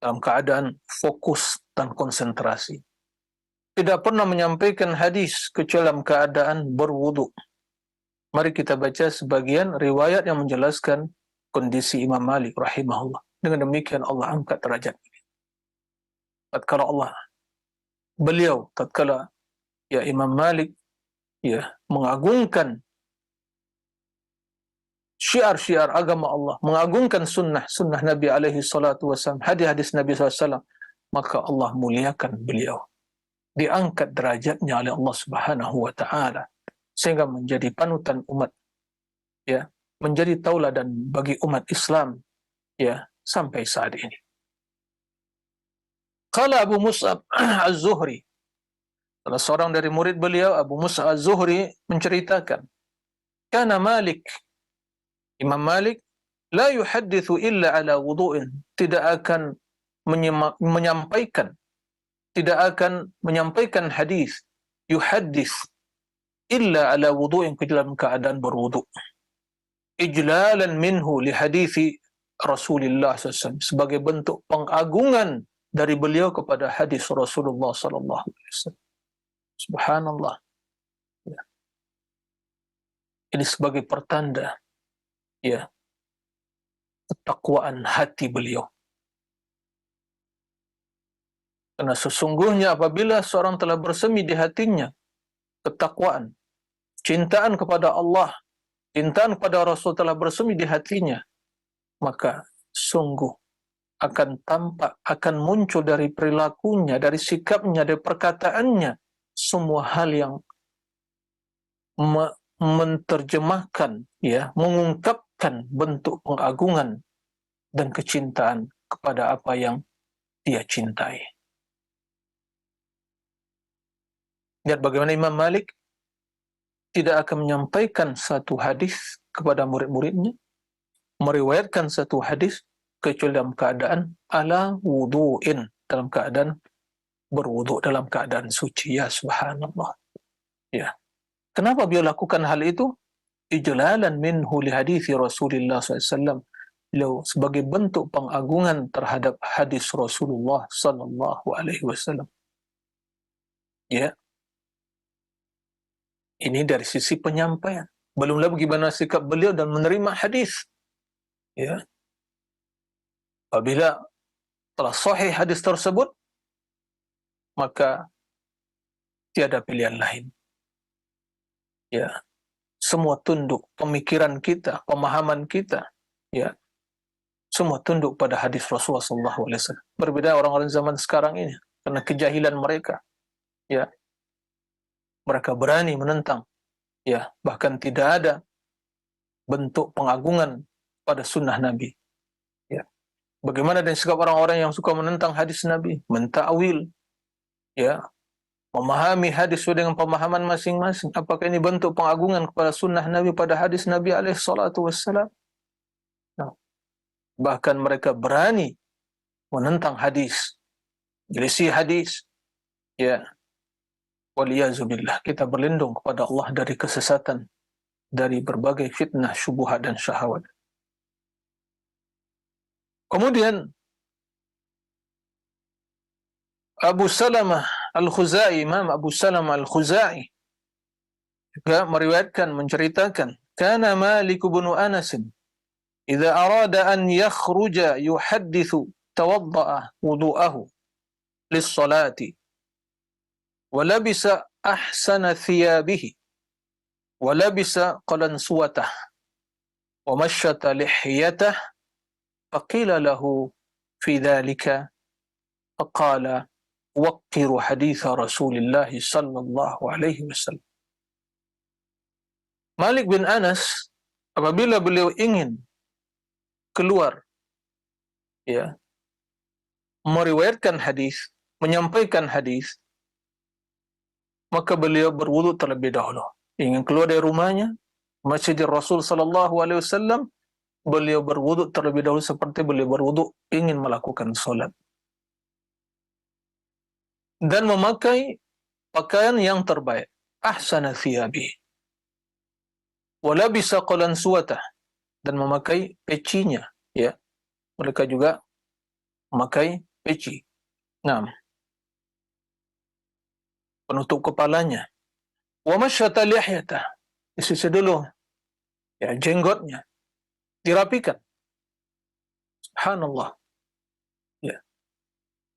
dalam keadaan fokus dan konsentrasi. Tidak pernah menyampaikan hadis kecuali dalam keadaan berwudu. Mari kita baca sebagian riwayat yang menjelaskan kondisi Imam Malik rahimahullah. Dengan demikian Allah angkat derajat ini. Tatkala ya, Imam Malik, ya, mengagungkan syiar-syiar agama Allah, mengagungkan sunnah Nabi alaihi salatu wasallam, hadis-hadis Nabi SAW, maka Allah muliakan beliau, diangkat derajatnya oleh Allah Subhanahu wa taala sehingga menjadi panutan umat, ya, menjadi tauladan bagi umat Islam, ya, sampai saat ini. Qala Abu Mus'ab Az-Zuhri, salah seorang dari murid beliau, Abu Mus'ab Az-Zuhri, menceritakan, kana Malik, Imam Malik, la yuhaddithu illa ala wudu'in, tidak akan menyampaikan hadis, yuhaddits, illa ala wudu'in, ke dalam keadaan berwudu', ijlalan minhu li hadithi Rasulullah SAW, sebagai bentuk pengagungan dari beliau kepada hadis Rasulullah SAW. Subhanallah. Ya. Ini sebagai pertanda, ya, ketakwaan hati beliau. Karena sesungguhnya apabila seorang telah bersemi di hatinya ketakwaan, cintaan kepada Allah, cintaan kepada Rasul telah bersemi di hatinya, maka sungguh akan tampak, akan muncul dari perilakunya, dari sikapnya, dari perkataannya, semua hal yang menterjemahkan, ya, mengungkapkan bentuk pengagungan dan kecintaan kepada apa yang dia cintai. Lihat bagaimana Imam Malik tidak akan menyampaikan satu hadis kepada murid-muridnya, meriwayatkan satu hadis kecuali dalam keadaan ala wudu'in, dalam keadaan berwudu', dalam keadaan suci. Ya subhanallah. Ya. Kenapa beliau lakukan hal itu? Ijlalan minhu li hadithi Rasulullah SAW, beliau sebagai bentuk pengagungan terhadap hadis Rasulullah sallallahu alaihi wasallam. Ya, ini dari sisi penyampaian. Belum lagi bagaimana sikap beliau dan menerima hadis. Ya, apabila telah sahih hadis tersebut, maka tiada pilihan lain. Ya, semua tunduk, pemikiran kita, pemahaman kita, ya, semua tunduk pada hadis Rasulullah SAW. Berbeda orang-orang zaman sekarang ini, karena kejahilan mereka, ya, mereka berani menentang, ya, bahkan tidak ada bentuk pengagungan pada sunnah Nabi. Ya, bagaimana dengan sikap orang-orang yang suka menentang hadis Nabi, mentakwil, ya, memahami hadis sesuai dengan pemahaman masing-masing? Apakah ini bentuk pengagungan kepada sunnah Nabi, pada hadis Nabi alaihi salatu wassalam? Nah, bahkan mereka berani menentang hadis, menyelisih hadis. Ya, waliyazubillah, kita berlindung kepada Allah dari kesesatan, dari berbagai fitnah, syubhat dan syahwat. Kemudian Abu Salamah Al-Khuzai, Imam Abu Salamah Al-Khuzai juga meriwayatkan, menceritakan, kana Malik bin Anas idza arada an yakhruja yuhaddithu tawadda'a wudu'ahu lis-salati wa labisa ahsana thiyabihi wa labisa qalansuwatah wa mashyata lihiyatah faqila lahu fi dhalika faqala waqqiru haditha Rasulillah sallallahu alaihi wasallam. Malik bin Anas apabila beliau ingin keluar, ya, meriwayatkan hadis, menyampaikan hadis, maka beliau berwudu terlebih dahulu. Ingin keluar dari rumahnya, Masjidil Rasul sallallahu alaihi wasallam, beliau berwudu terlebih dahulu seperti beliau berwudu ingin melakukan salat. Dan memakai pakaian yang terbaik, ahsana thiyabi, wa labisa qalansuwatah, dan memakai pecinya, ya. Mereka juga memakai peci. Nah, penutup kepalanya. Wa mashyata lihyatah, disisir dulu, ya, jenggotnya dirapikan. Subhanallah. Ya.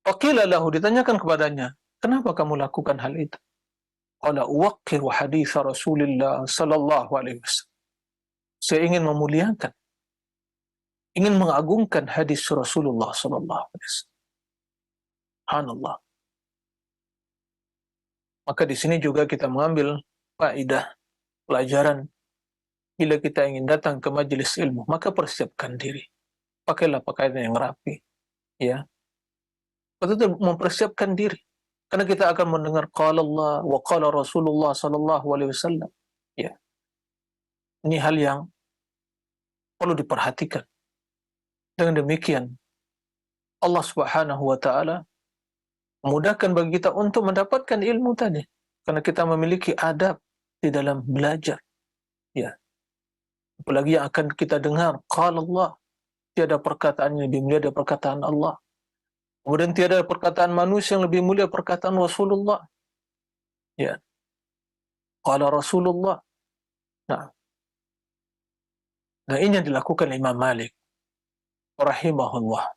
Faqila lahu, ditanyakan kepadanya, kenapa kamu lakukan hal itu? Qala uwaqqiru hadits Rasulillah sallallahu alaihi wasallam. Saya ingin memuliakan, ingin mengagungkan hadis Rasulullah sallallahu alaihi wasallam. Subhanallah. Maka di sini juga kita mengambil faedah, pelajaran. Bila kita ingin datang ke majelis ilmu, maka persiapkan diri. Pakailah pakaian yang rapi, ya. Betul-betul mempersiapkan diri. Karena kita akan mendengar qala Allah wa qala Rasulullah sallallahu alaihi wasallam. Ya. Ini hal yang perlu diperhatikan. Dengan demikian, Allah Subhanahu wa taala memudahkan bagi kita untuk mendapatkan ilmu tadi. Karena kita memiliki adab di dalam belajar. Ya. Apalagi yang akan kita dengar, qala Allah, tiada perkataan yang lebih mulia dari perkataan Allah. Kemudian tiada perkataan manusia yang lebih mulia perkataan Rasulullah. Ya. Qala Rasulullah. Nah, ini yang dilakukan Imam Malik rahimahullah.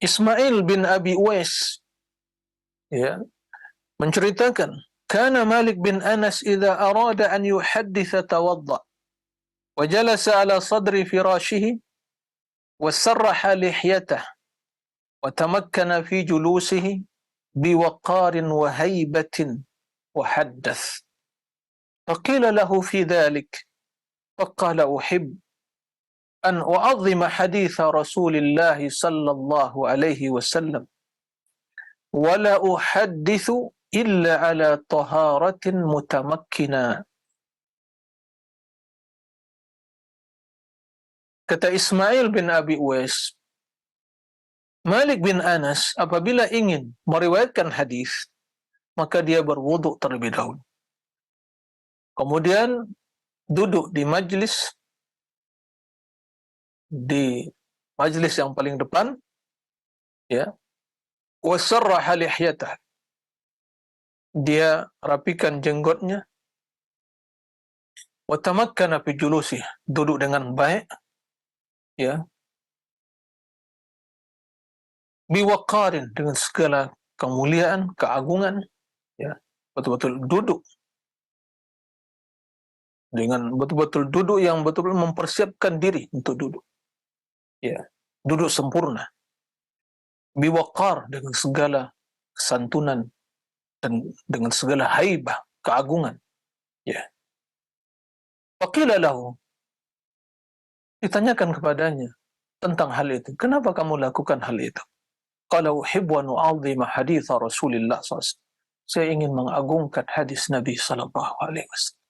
Ismail bin Abi Uwais, ya, menceritakan, kana Malik bin Anas idza arada an yuhadditha tawadda wa jalasa ala sadri firashihi wa sarraha lihyatah wa tamakkana fi julusihi biwaqarin wa haybatin wa haddath. Faqila lahu fi dhalik faqala uhib an u'azzima haditha Rasulillah sallallahu alaihi wasallam wa la uhaddithu illa ala taharatin mutamakkina. Kata Ismail bin Abi Uwais, Malik bin Anas apabila ingin meriwayatkan hadis, maka dia berwudu terlebih dahulu. Kemudian duduk di majlis di majlis yang paling depan, ya, wa sarraha lihyatah, dia rapikan jenggotnya, wa tamakkana fi julusihi, duduk dengan baik, ya, biwaqarin, dengan segala kemuliaan, keagungan, ya, betul-betul duduk dengan betul-betul duduk yang betul-betul mempersiapkan diri untuk duduk, ya, duduk sempurna, biwaqar, dengan segala kesantunan dan dengan segala haibah, keagungan, ya. Faqila lahu, ditanyakan kepadanya tentang hal itu, kenapa kamu lakukan hal itu? Qala uhibbu an u'azzima hadits Rasulillah SAW, saya ingin mengagungkan hadis Nabi sallallahu alaihi wasallam.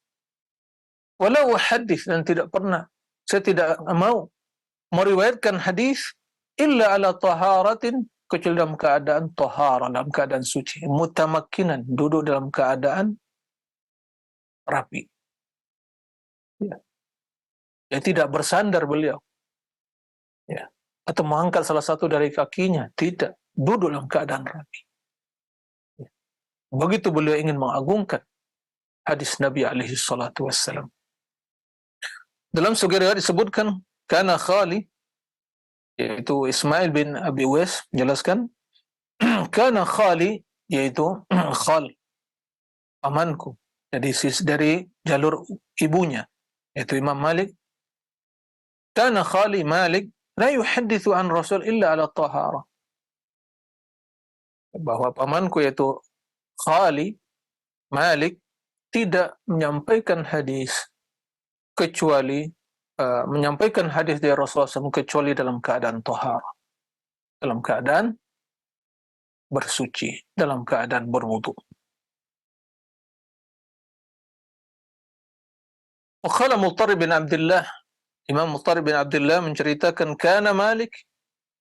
Walau hadis, dan tidak pernah, saya tidak mau meriwayatkan hadis illa ala taharatin, kecuali dalam keadaan tahara, dalam keadaan suci, mutamakkinan, duduk dalam keadaan rapi, ya, ya, tidak bersandar beliau, ya, atau mengangkat salah satu dari kakinya, tidak, duduk dalam keadaan rapi, ya. Begitu beliau ingin mengagungkan hadis Nabi alaihi salatu wassalam. Dalam sebuah riwayat disebutkan, kana khali, yaitu Ismail bin Abi Uwais menjelaskan, kana khali, yaitu khal, pamanku, dari jalur ibunya, yaitu Imam Malik. Kana khali Malik la yuhaddithu an Rasul illa ala tahara, bahwa pamanku yaitu khali Malik tidak menyampaikan hadis kecuali menyampaikan hadis dari Rasulullah SAW kecuali dalam keadaan tahara, dalam keadaan bersuci, dalam keadaan berwudu. Qala Muttarib bin Abdullah, Imam Muttarib bin Abdullah menceritakan, kana Malik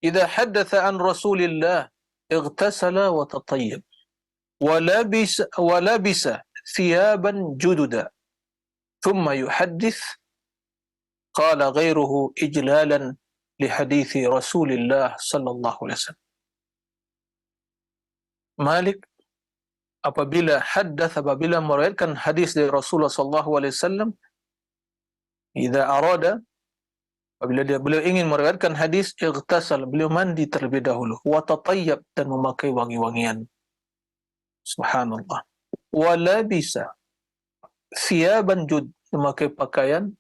idza haddatha an Rasulillah ightasala wa tatayyab wa labisa thiyaban jududa thumma yuhaddith. Qala ghairuhu ijlalan li hadithi Rasulillah sallallahu alaihi wasallam. Malik apabila meriwayatkan hadis dari Rasulullah sallallahu alaihi wasallam, idza arada, apabila beliau ingin meriwayatkan hadis, ightasal, beliau mandi terlebih dahulu, wa tatayyab, dan memakai wangi-wangian. Subhanallah. Wa labisa thiyaban jud, memakai pakaian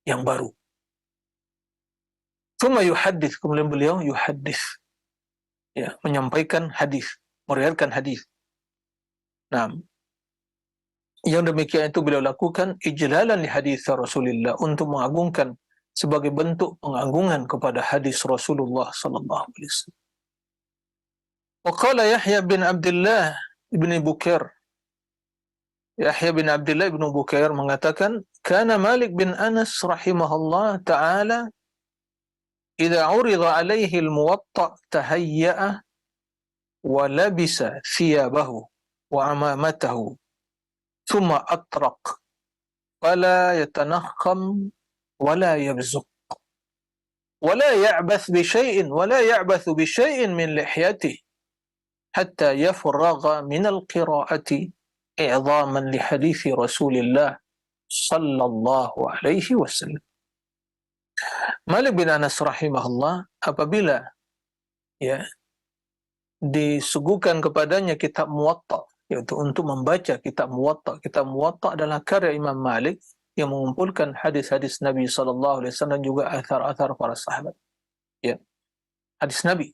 yang baru. Thumma yuhaddits, kemudian beliau yuhaddits, ya, menyampaikan hadis, meriwayatkan hadis. Nah, yang demikian itu beliau lakukan ijlalan li hadis Rasulullah, untuk mengagungkan, sebagai bentuk pengagungan kepada hadis Rasulullah sallallahu alaihi wasallam. Wa qala Yahya bin Abdullah ibn Bukair, Yahya bin Abdullah ibn Bukair mengatakan, kana Malik bin Anas rahimahullah ta'ala idza urida alaihi al-muwatta tahayya'a wa labisa thiyabahu wa amamatahu thumma atraq fala yatanakham wala yabzuq wala ya'bath bi syai'in min lihyatihi hatta yafragha min al-qira'ati i'zaman li hadithi Rasulillah sallallahu alaihi wasallam. Malik bin Anas rahimahullah apabila, ya, disuguhkan kepadanya kitab Muwatta, yaitu untuk membaca kitab Muwatta. Kitab Muwatta adalah karya Imam Malik yang mengumpulkan hadis-hadis Nabi sallallahu alaihi wasallam, juga athar-athar para sahabat. Ya, hadis Nabi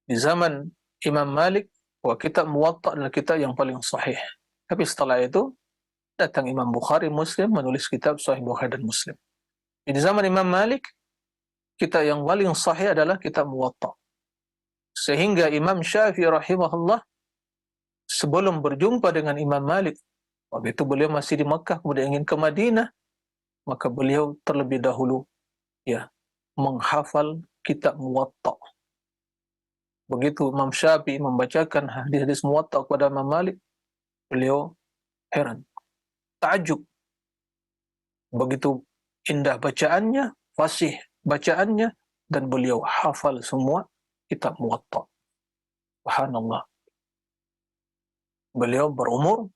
di zaman Imam Malik, bahwa kitab Muwatta adalah kitab yang paling sahih. Tapi setelah itu datang Imam Bukhari, Muslim, menulis kitab Sahih Bukhari dan Muslim. Di zaman Imam Malik, kitab yang paling sahih adalah kitab Muwatta. Sehingga Imam Syafi'i rahimahullah, sebelum berjumpa dengan Imam Malik, waktu itu beliau masih di Makkah, kemudian ingin ke Madinah, maka beliau terlebih dahulu, ya, menghafal kitab Muwatta. Begitu Imam Syafi'i membacakan hadis-hadis Muwatta kepada Imam Malik, beliau heran, takjub, begitu indah bacaannya, fasih bacaannya, dan beliau hafal semua kitab Muwatta. Subhanallah. Beliau berumur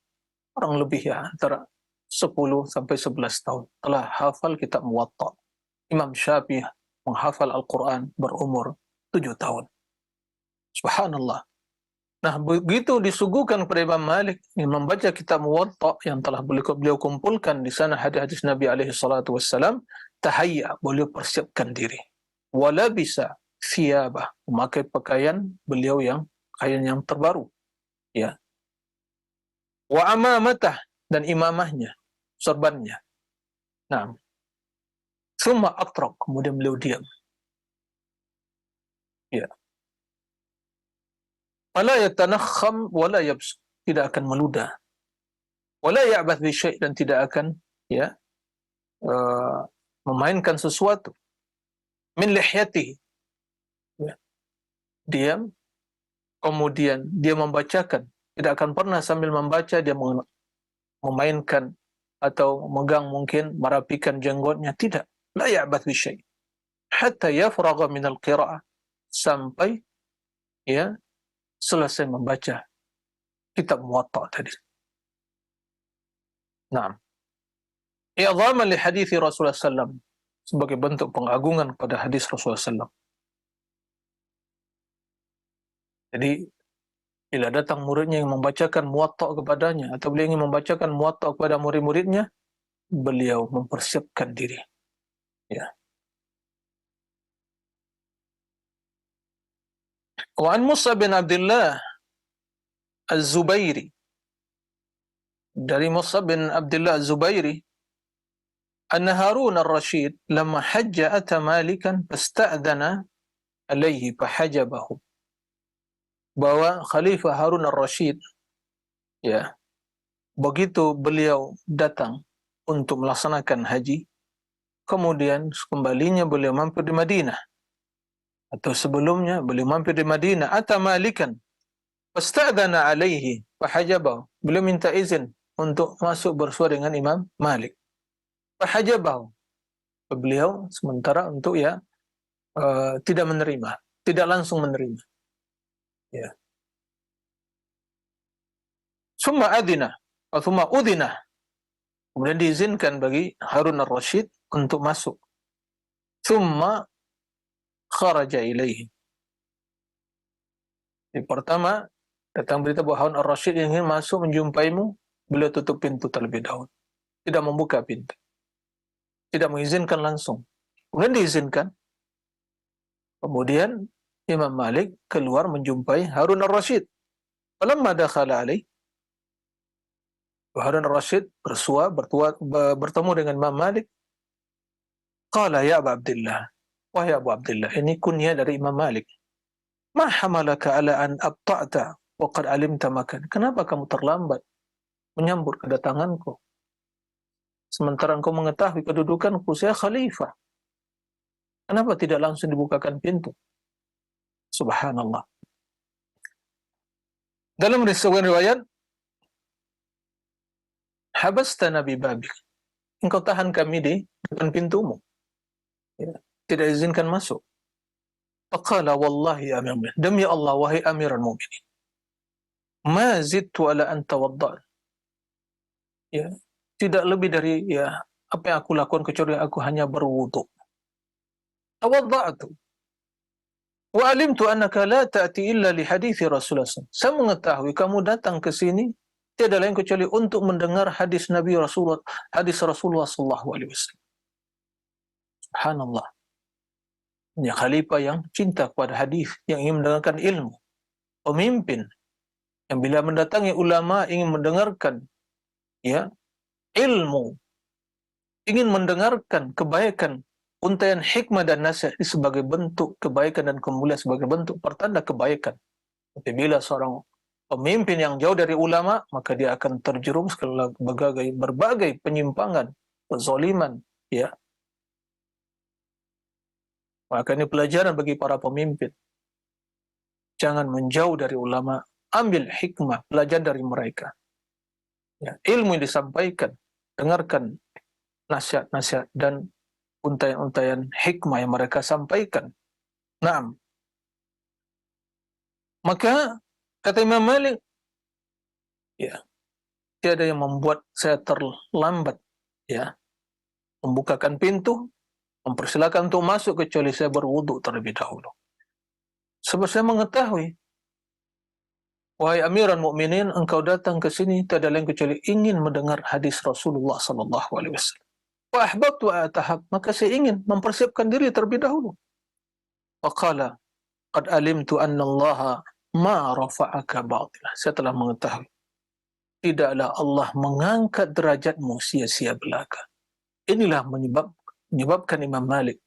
kurang lebih antara 10 sampai 11 tahun telah hafal kitab Muwatta. Imam Syafi'i menghafal Al-Quran berumur 7 tahun. Subhanallah. Nah, begitu disuguhkan kepada Imam Malik yang membaca kitab Muwatta yang telah beliau kumpulkan di sana hadis-hadis Nabi alaihi salatu wassalam, tahayya, beliau persiapkan diri. Wala bisa thiyabah, memakai pakaian beliau yang kain yang terbaru. Ya. Wa amamatah, dan imamahnya, sorbannya. Nah, summa atraq, kemudian beliau diam. Ya. Wala yatanakham wala yabs, tidak akan meludah. Wala ya'bath bi syai', dan tidak akan memainkan sesuatu. Min lihyatihi. Ya. Diam, kemudian dia membacakan, tidak akan pernah sambil membaca dia memainkan atau megang, mungkin merapikan jenggotnya, tidak. La ya'bath bi syai'. Hatta yafragha min al-qira'ah, sampai selesai membaca kitab Muwatta tadi. Naam. I'dhaman li hadithi Rasulullah sallam, sebagai bentuk pengagungan pada hadis Rasulullah sallam. Jadi bila datang muridnya yang membacakan Muwatta kepadanya, atau beliau ingin membacakan Muwatta kepada murid-muridnya, beliau mempersiapkan diri. Ya. Wa an Musa bin Abdullah Az-Zubairi, dari Musa bin Abdullah Az-Zubairi, anna Harun ar-Rashid lamma hajja ata Malikan fasta'dana alaihi fahajabahu, bahwa Khalifah Harun ar-Rashid begitu beliau datang untuk melaksanakan haji, kemudian kembalinya beliau mampir di Madinah, atau sebelumnya beliau mampir di Madinah, ata Malikan fasta'dana alaihi fahajabahu, beliau minta izin untuk masuk bersua dengan Imam Malik. Fahajabahu, beliau sementara untuk tidak menerima, tidak langsung menerima. Ya. Summa adina, summa udina, kemudian diizinkan bagi Harun ar-Rashid untuk masuk. Summa kharaja ilaihi. Yang pertama, datang berita bahwa Harun ar-Rashid ingin masuk menjumpaimu, beliau tutup pintu terlebih dahulu, tidak membuka pintu, tidak mengizinkan langsung. Kemudian diizinkan. Kemudian Imam Malik keluar menjumpai Harun ar-Rashid. Falamma dakhala alaih, Harun ar-Rashid bertemu dengan Imam Malik. Qala ya Abu Abdullah, wahai Abu Abdullah, ini kunyah dari Imam Malik. Ma hamalaka ala an abta'ta wa qad alimta makan. Kenapa kamu terlambat menyambut kedatanganku, sementara engkau mengetahui kedudukanku, saya khalifah? Kenapa tidak langsung dibukakan pintu? Subhanallah. Dalam riwayat, habastana bi babik, engkau tahan kami di depan pintumu, tidak izinkan masuk. Faqala wallahi ya Amir, demi Allah wahai Amirul Mukminin, ma zidtu ala an tawadda, tidak lebih dari apa yang aku lakukan kecuali aku hanya berwudu. Tawadda'tu wa alimtu annaka la ta'ti illa li hadithi Rasulullah. Saya mengetahui kamu datang ke sini tiada lain kecuali untuk mendengar hadis Nabi Rasulullah, hadis Rasulullah sallallahu alaihi wasallam. Subhanallah. Ini khalifah yang cinta kepada hadis, yang ingin mendengarkan ilmu. Pemimpin yang bila mendatangi ulama ingin mendengarkan ilmu, ingin mendengarkan kebaikan, untaian hikmah dan nasihat sebagai bentuk kebaikan dan kemuliaan, sebagai bentuk pertanda kebaikan. Tapi bila seorang pemimpin yang jauh dari ulama, maka dia akan terjerumus ke berbagai penyimpangan, kezaliman, Maka ini pelajaran bagi para pemimpin. Jangan menjauh dari ulama, ambil hikmah, belajar dari mereka. Ilmu yang disampaikan, dengarkan nasihat-nasihat dan untayan-untayan hikmah yang mereka sampaikan. Naam. Maka kata Imam Malik, ya, tiada yang membuat saya terlambat, ya, membukakan pintu, mempersilakan untuk masuk kecuali saya berwudu terlebih dahulu. Sebab saya mengetahui, wahai Amiran Mukminin, engkau datang ke sini tiada lain kecuali ingin mendengar hadis Rasulullah sallallahu alaihi wasallam. Wa ahbabtu atahab, maka saya ingin mempersiapkan diri terlebih dahulu. Faqala qad alimtu anna Allah ma rafa'aka batilah. Saya telah mengetahui tidaklah Allah mengangkat derajatmu sia-sia belaka. Inilah menyebabkan Imam Malik,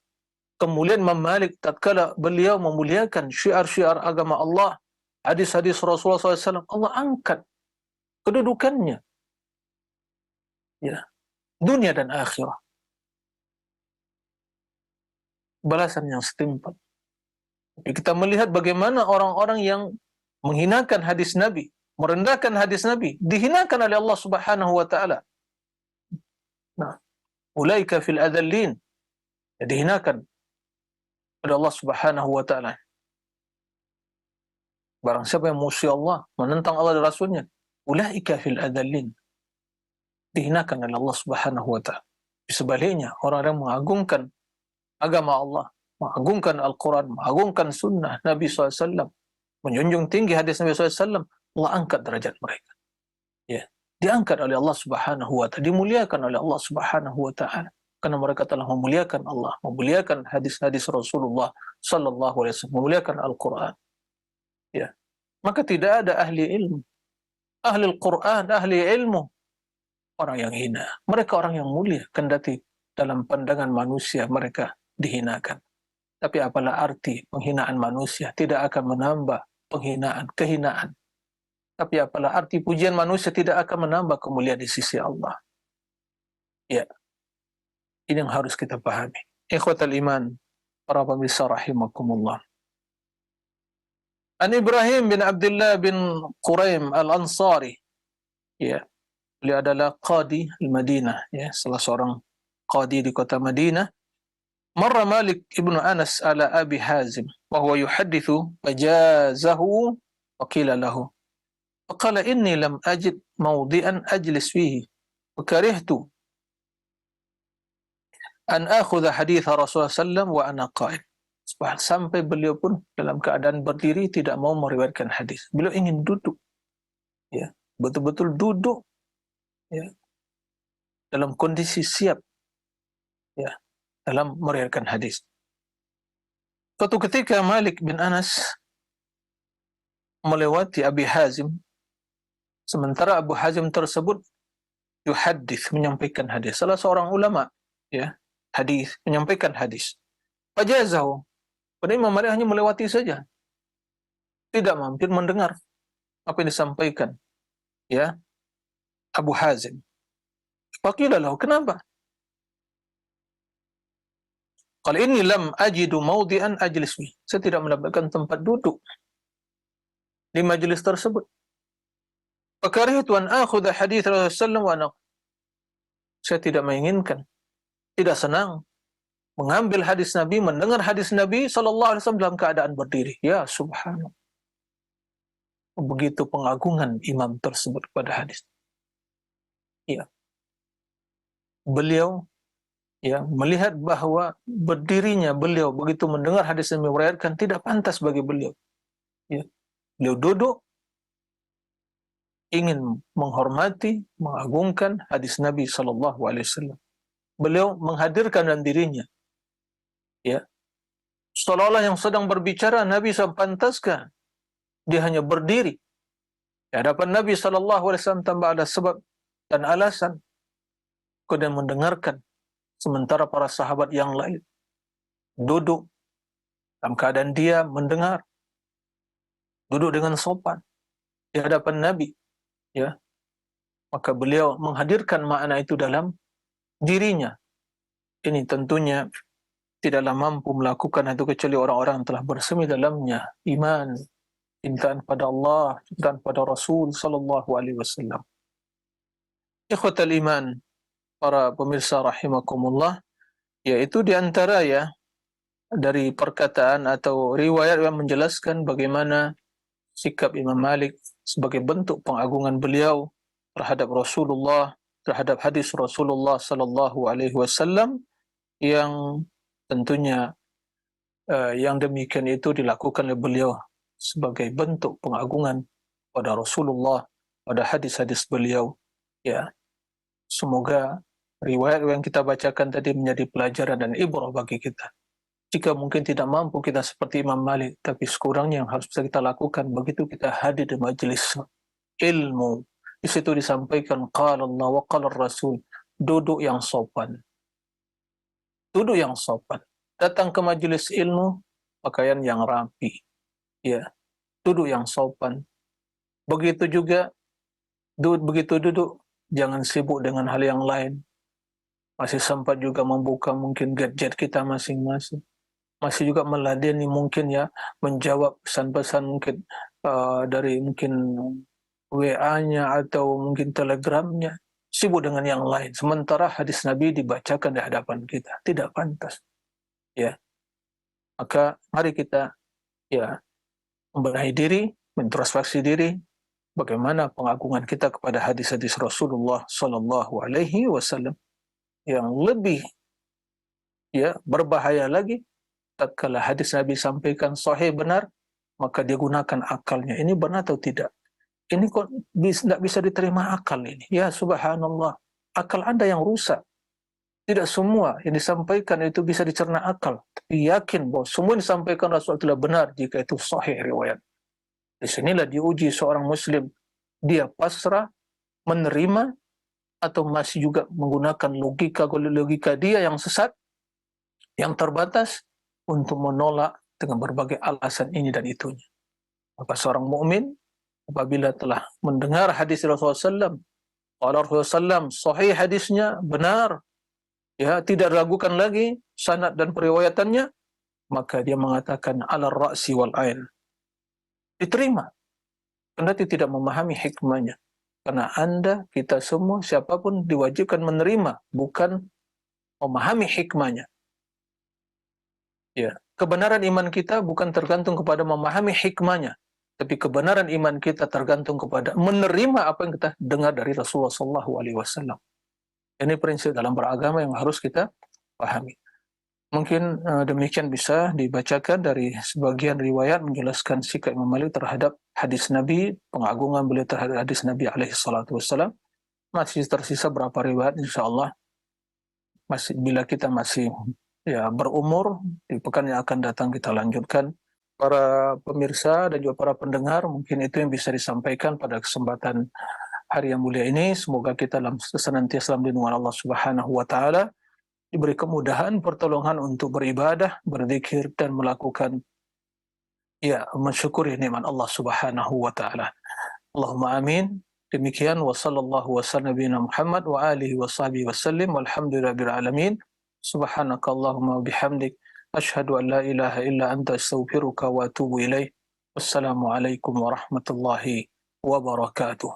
kemuliaan Imam Malik tatkala beliau memuliakan syiar-syiar agama Allah, hadis-hadis Rasulullah SAW, Allah angkat kedudukannya, ya, dunia dan akhirat. Balasan yang setimpal. Tapi kita melihat bagaimana orang-orang yang menghinakan hadis Nabi, merendahkan hadis Nabi, dihinakan oleh Allah Subhanahu wa taala. Nah, ulaika fil adzallin, dihinakan oleh Allah Subhanahu wa taala. Barang siapa yang musuh Allah, menentang Allah dan Rasulnya, ulaika fil adzallin, dihinakan oleh Allah Subhanahu wa taala. Sebaliknya, orang-orang yang mengagungkan agama Allah, mengagungkan Al-Quran, mengagungkan sunnah Nabi SAW, menjunjung tinggi hadis Nabi SAW, Allah angkat derajat mereka. Ya, diangkat oleh Allah Subhanahu wa taala, dimuliakan oleh Allah Subhanahu wa taala, karena mereka telah memuliakan Allah, memuliakan hadis-hadis Rasulullah sallallahu alaihi wasallam, memuliakan Al-Quran. Ya, maka tidak ada ahli ilmu, ahli Al-Quran, ahli ilmu, orang yang hina. Mereka orang yang mulia, kendati dalam pandangan manusia mereka dihinakan. Tapi apalah arti penghinaan manusia? Tidak akan menambah penghinaan, kehinaan. Tapi apalah arti pujian manusia? Tidak akan menambah kemuliaan di sisi Allah. Ya, ini yang harus kita pahami. Ikhwatal iman, para pemirsa rahimakumullah. An Ibrahim bin Abdullah bin Quraim al-Ansari, ya, beliau adalah qadi al-Madinah, ya, salah seorang qadi di kota Madinah. Marra Malik ibnu Anas ala Abi Hazim wa huwa yuhaddithu fajazahu wa qila lahu faqala inni lam ajid mawdi'an ajlis fihi wa karihtu an akhudha hadith Rasulullah sallam wa ana qa'id. Sampai beliau pun dalam keadaan berdiri tidak mau meriwayatkan hadis. Beliau ingin duduk, ya, betul-betul duduk, ya, dalam kondisi siap, ya, dalam meriwayatkan hadis. Suatu ketika Malik bin Anas melewati Abi Hazim, sementara Abu Hazim tersebut yuhaddits, menyampaikan hadis. Salah seorang ulama, ya, hadis, menyampaikan hadis. Fajazahu, pada Imam Malik hanya melewati saja, tidak mampir mendengar apa yang disampaikan, ya, Abu Hazim. Faqila lahu, kenapa? Qala inni lam ajidu mawdi'an ajlis fi. Saya tidak mendapatkan tempat duduk di majelis tersebut. Fakarihtu an akhudha hadits Rasulullah wa ana. Saya tidak menginginkan, tidak senang mengambil hadis Nabi, mendengar hadis Nabi sallallahu alaihi wasallam dalam keadaan berdiri. Ya subhanallah. Begitu pengagungan imam tersebut pada hadis. Ya. Beliau, ya, melihat bahwa berdirinya beliau begitu mendengar hadis yang meriwayatkan tidak pantas bagi beliau. Ya. Beliau duduk ingin menghormati, mengagungkan hadis Nabi sallallahu alaihi wasallam. Beliau menghadirkan dalam dirinya, ya, seolah-olah yang sedang berbicara Nabi SAW pantaskah dia hanya berdiri di hadapan Nabi sallallahu alaihi wasallam tanpa ada sebab dan alasan, kemudian mendengarkan, sementara para sahabat yang lain duduk dalam keadaan dia mendengar, duduk dengan sopan di hadapan Nabi, ya. Maka beliau menghadirkan makna itu dalam dirinya. Ini tentunya tidaklah mampu melakukan itu kecuali orang-orang yang telah bersemi dalamnya iman, cintaan pada Allah, cintaan pada Rasul sallallahu alaihi wasallam. Ikhwatal iman, para pemirsa rahimakumullah, Yaitu di antara ya dari perkataan atau riwayat yang menjelaskan bagaimana sikap Imam Malik sebagai bentuk pengagungan beliau terhadap Rasulullah, terhadap hadis Rasulullah sallallahu alaihi wasallam yang tentunya yang demikian itu dilakukan oleh beliau sebagai bentuk pengagungan pada Rasulullah, pada hadis-hadis beliau. Ya, semoga riwayat yang kita bacakan tadi menjadi pelajaran dan ibrah bagi kita. Jika mungkin tidak mampu kita seperti Imam Malik, tapi sekurangnya yang harus bisa kita lakukan begitu kita hadir di majelis ilmu. Di situ disampaikan qala Allah wa qala Rasul, duduk yang sopan. Duduk yang sopan. Datang ke majelis ilmu pakaian yang rapi. Ya, duduk yang sopan. Begitu juga begitu duduk jangan sibuk dengan hal yang lain. Masih sempat juga membuka mungkin gadget kita masing-masing. Masih juga meladeni mungkin ya menjawab pesan-pesan mungkin dari mungkin WA-nya atau mungkin Telegramnya, sibuk dengan yang lain. Sementara hadis Nabi dibacakan di hadapan kita, tidak pantas. Ya, maka mari kita ya membenahi diri, introspeksi diri, bagaimana pengagungan kita kepada hadis-hadis Rasulullah Sallallahu Alaihi Wasallam. Yang lebih ya berbahaya lagi, tatkala hadis Nabi sampaikan sahih benar, maka dia gunakan akalnya. Ini benar atau tidak? Ini kok tidak bisa diterima akal ini. Ya subhanallah, akal Anda yang rusak. Tidak semua yang disampaikan itu bisa dicerna akal. Tapi yakin bahwa semua yang disampaikan Rasulullah telah benar jika itu sahih riwayat. Di sinilah diuji seorang muslim. Dia pasrah, menerima, atau masih juga menggunakan logika dia yang sesat, yang terbatas, untuk menolak dengan berbagai alasan ini dan itunya. Maka seorang mukmin apabila telah mendengar hadis Rasulullah SAW, qala Rasulullah SAW, sahih hadisnya, benar, ya tidak ragukan lagi sanad dan periwayatannya, maka dia mengatakan ala ra'si wal ain, diterima, kendati tidak memahami hikmahnya. Karena Anda, kita semua, siapapun diwajibkan menerima, bukan memahami hikmahnya. Ya, kebenaran iman kita bukan tergantung kepada memahami hikmahnya, tapi kebenaran iman kita tergantung kepada menerima apa yang kita dengar dari Rasulullah SAW. Ini prinsip dalam beragama yang harus kita pahami. Mungkin demikian bisa dibacakan dari sebagian riwayat menjelaskan sikap Imam Malik terhadap hadis Nabi, pengagungan beliau terhadap hadis Nabi SAW. Masih tersisa berapa riwayat, insyaallah masih, bila kita masih ya berumur, di pekan yang akan datang kita lanjutkan. Para pemirsa dan juga para pendengar, mungkin itu yang bisa disampaikan pada kesempatan hari yang mulia ini. Semoga kita senantiasa dalam lindungan Allah Subhanahu wa taala, diberi kemudahan, pertolongan untuk beribadah, berzikir dan melakukan ya mensyukuri nikmat Allah Subhanahu wa taala. Allahumma amin. Demikian wa sallallahu wa sallam nabiyina Muhammad wa alihi wa sahbihi wasallim walhamdulillahirabbil alamin. Subhanakallahumma wa bihamdik asyhadu an la ilaha illa anta astaghfiruka wa atubu ilaik. Wassalamualaikum warahmatullahi wabarakatuh.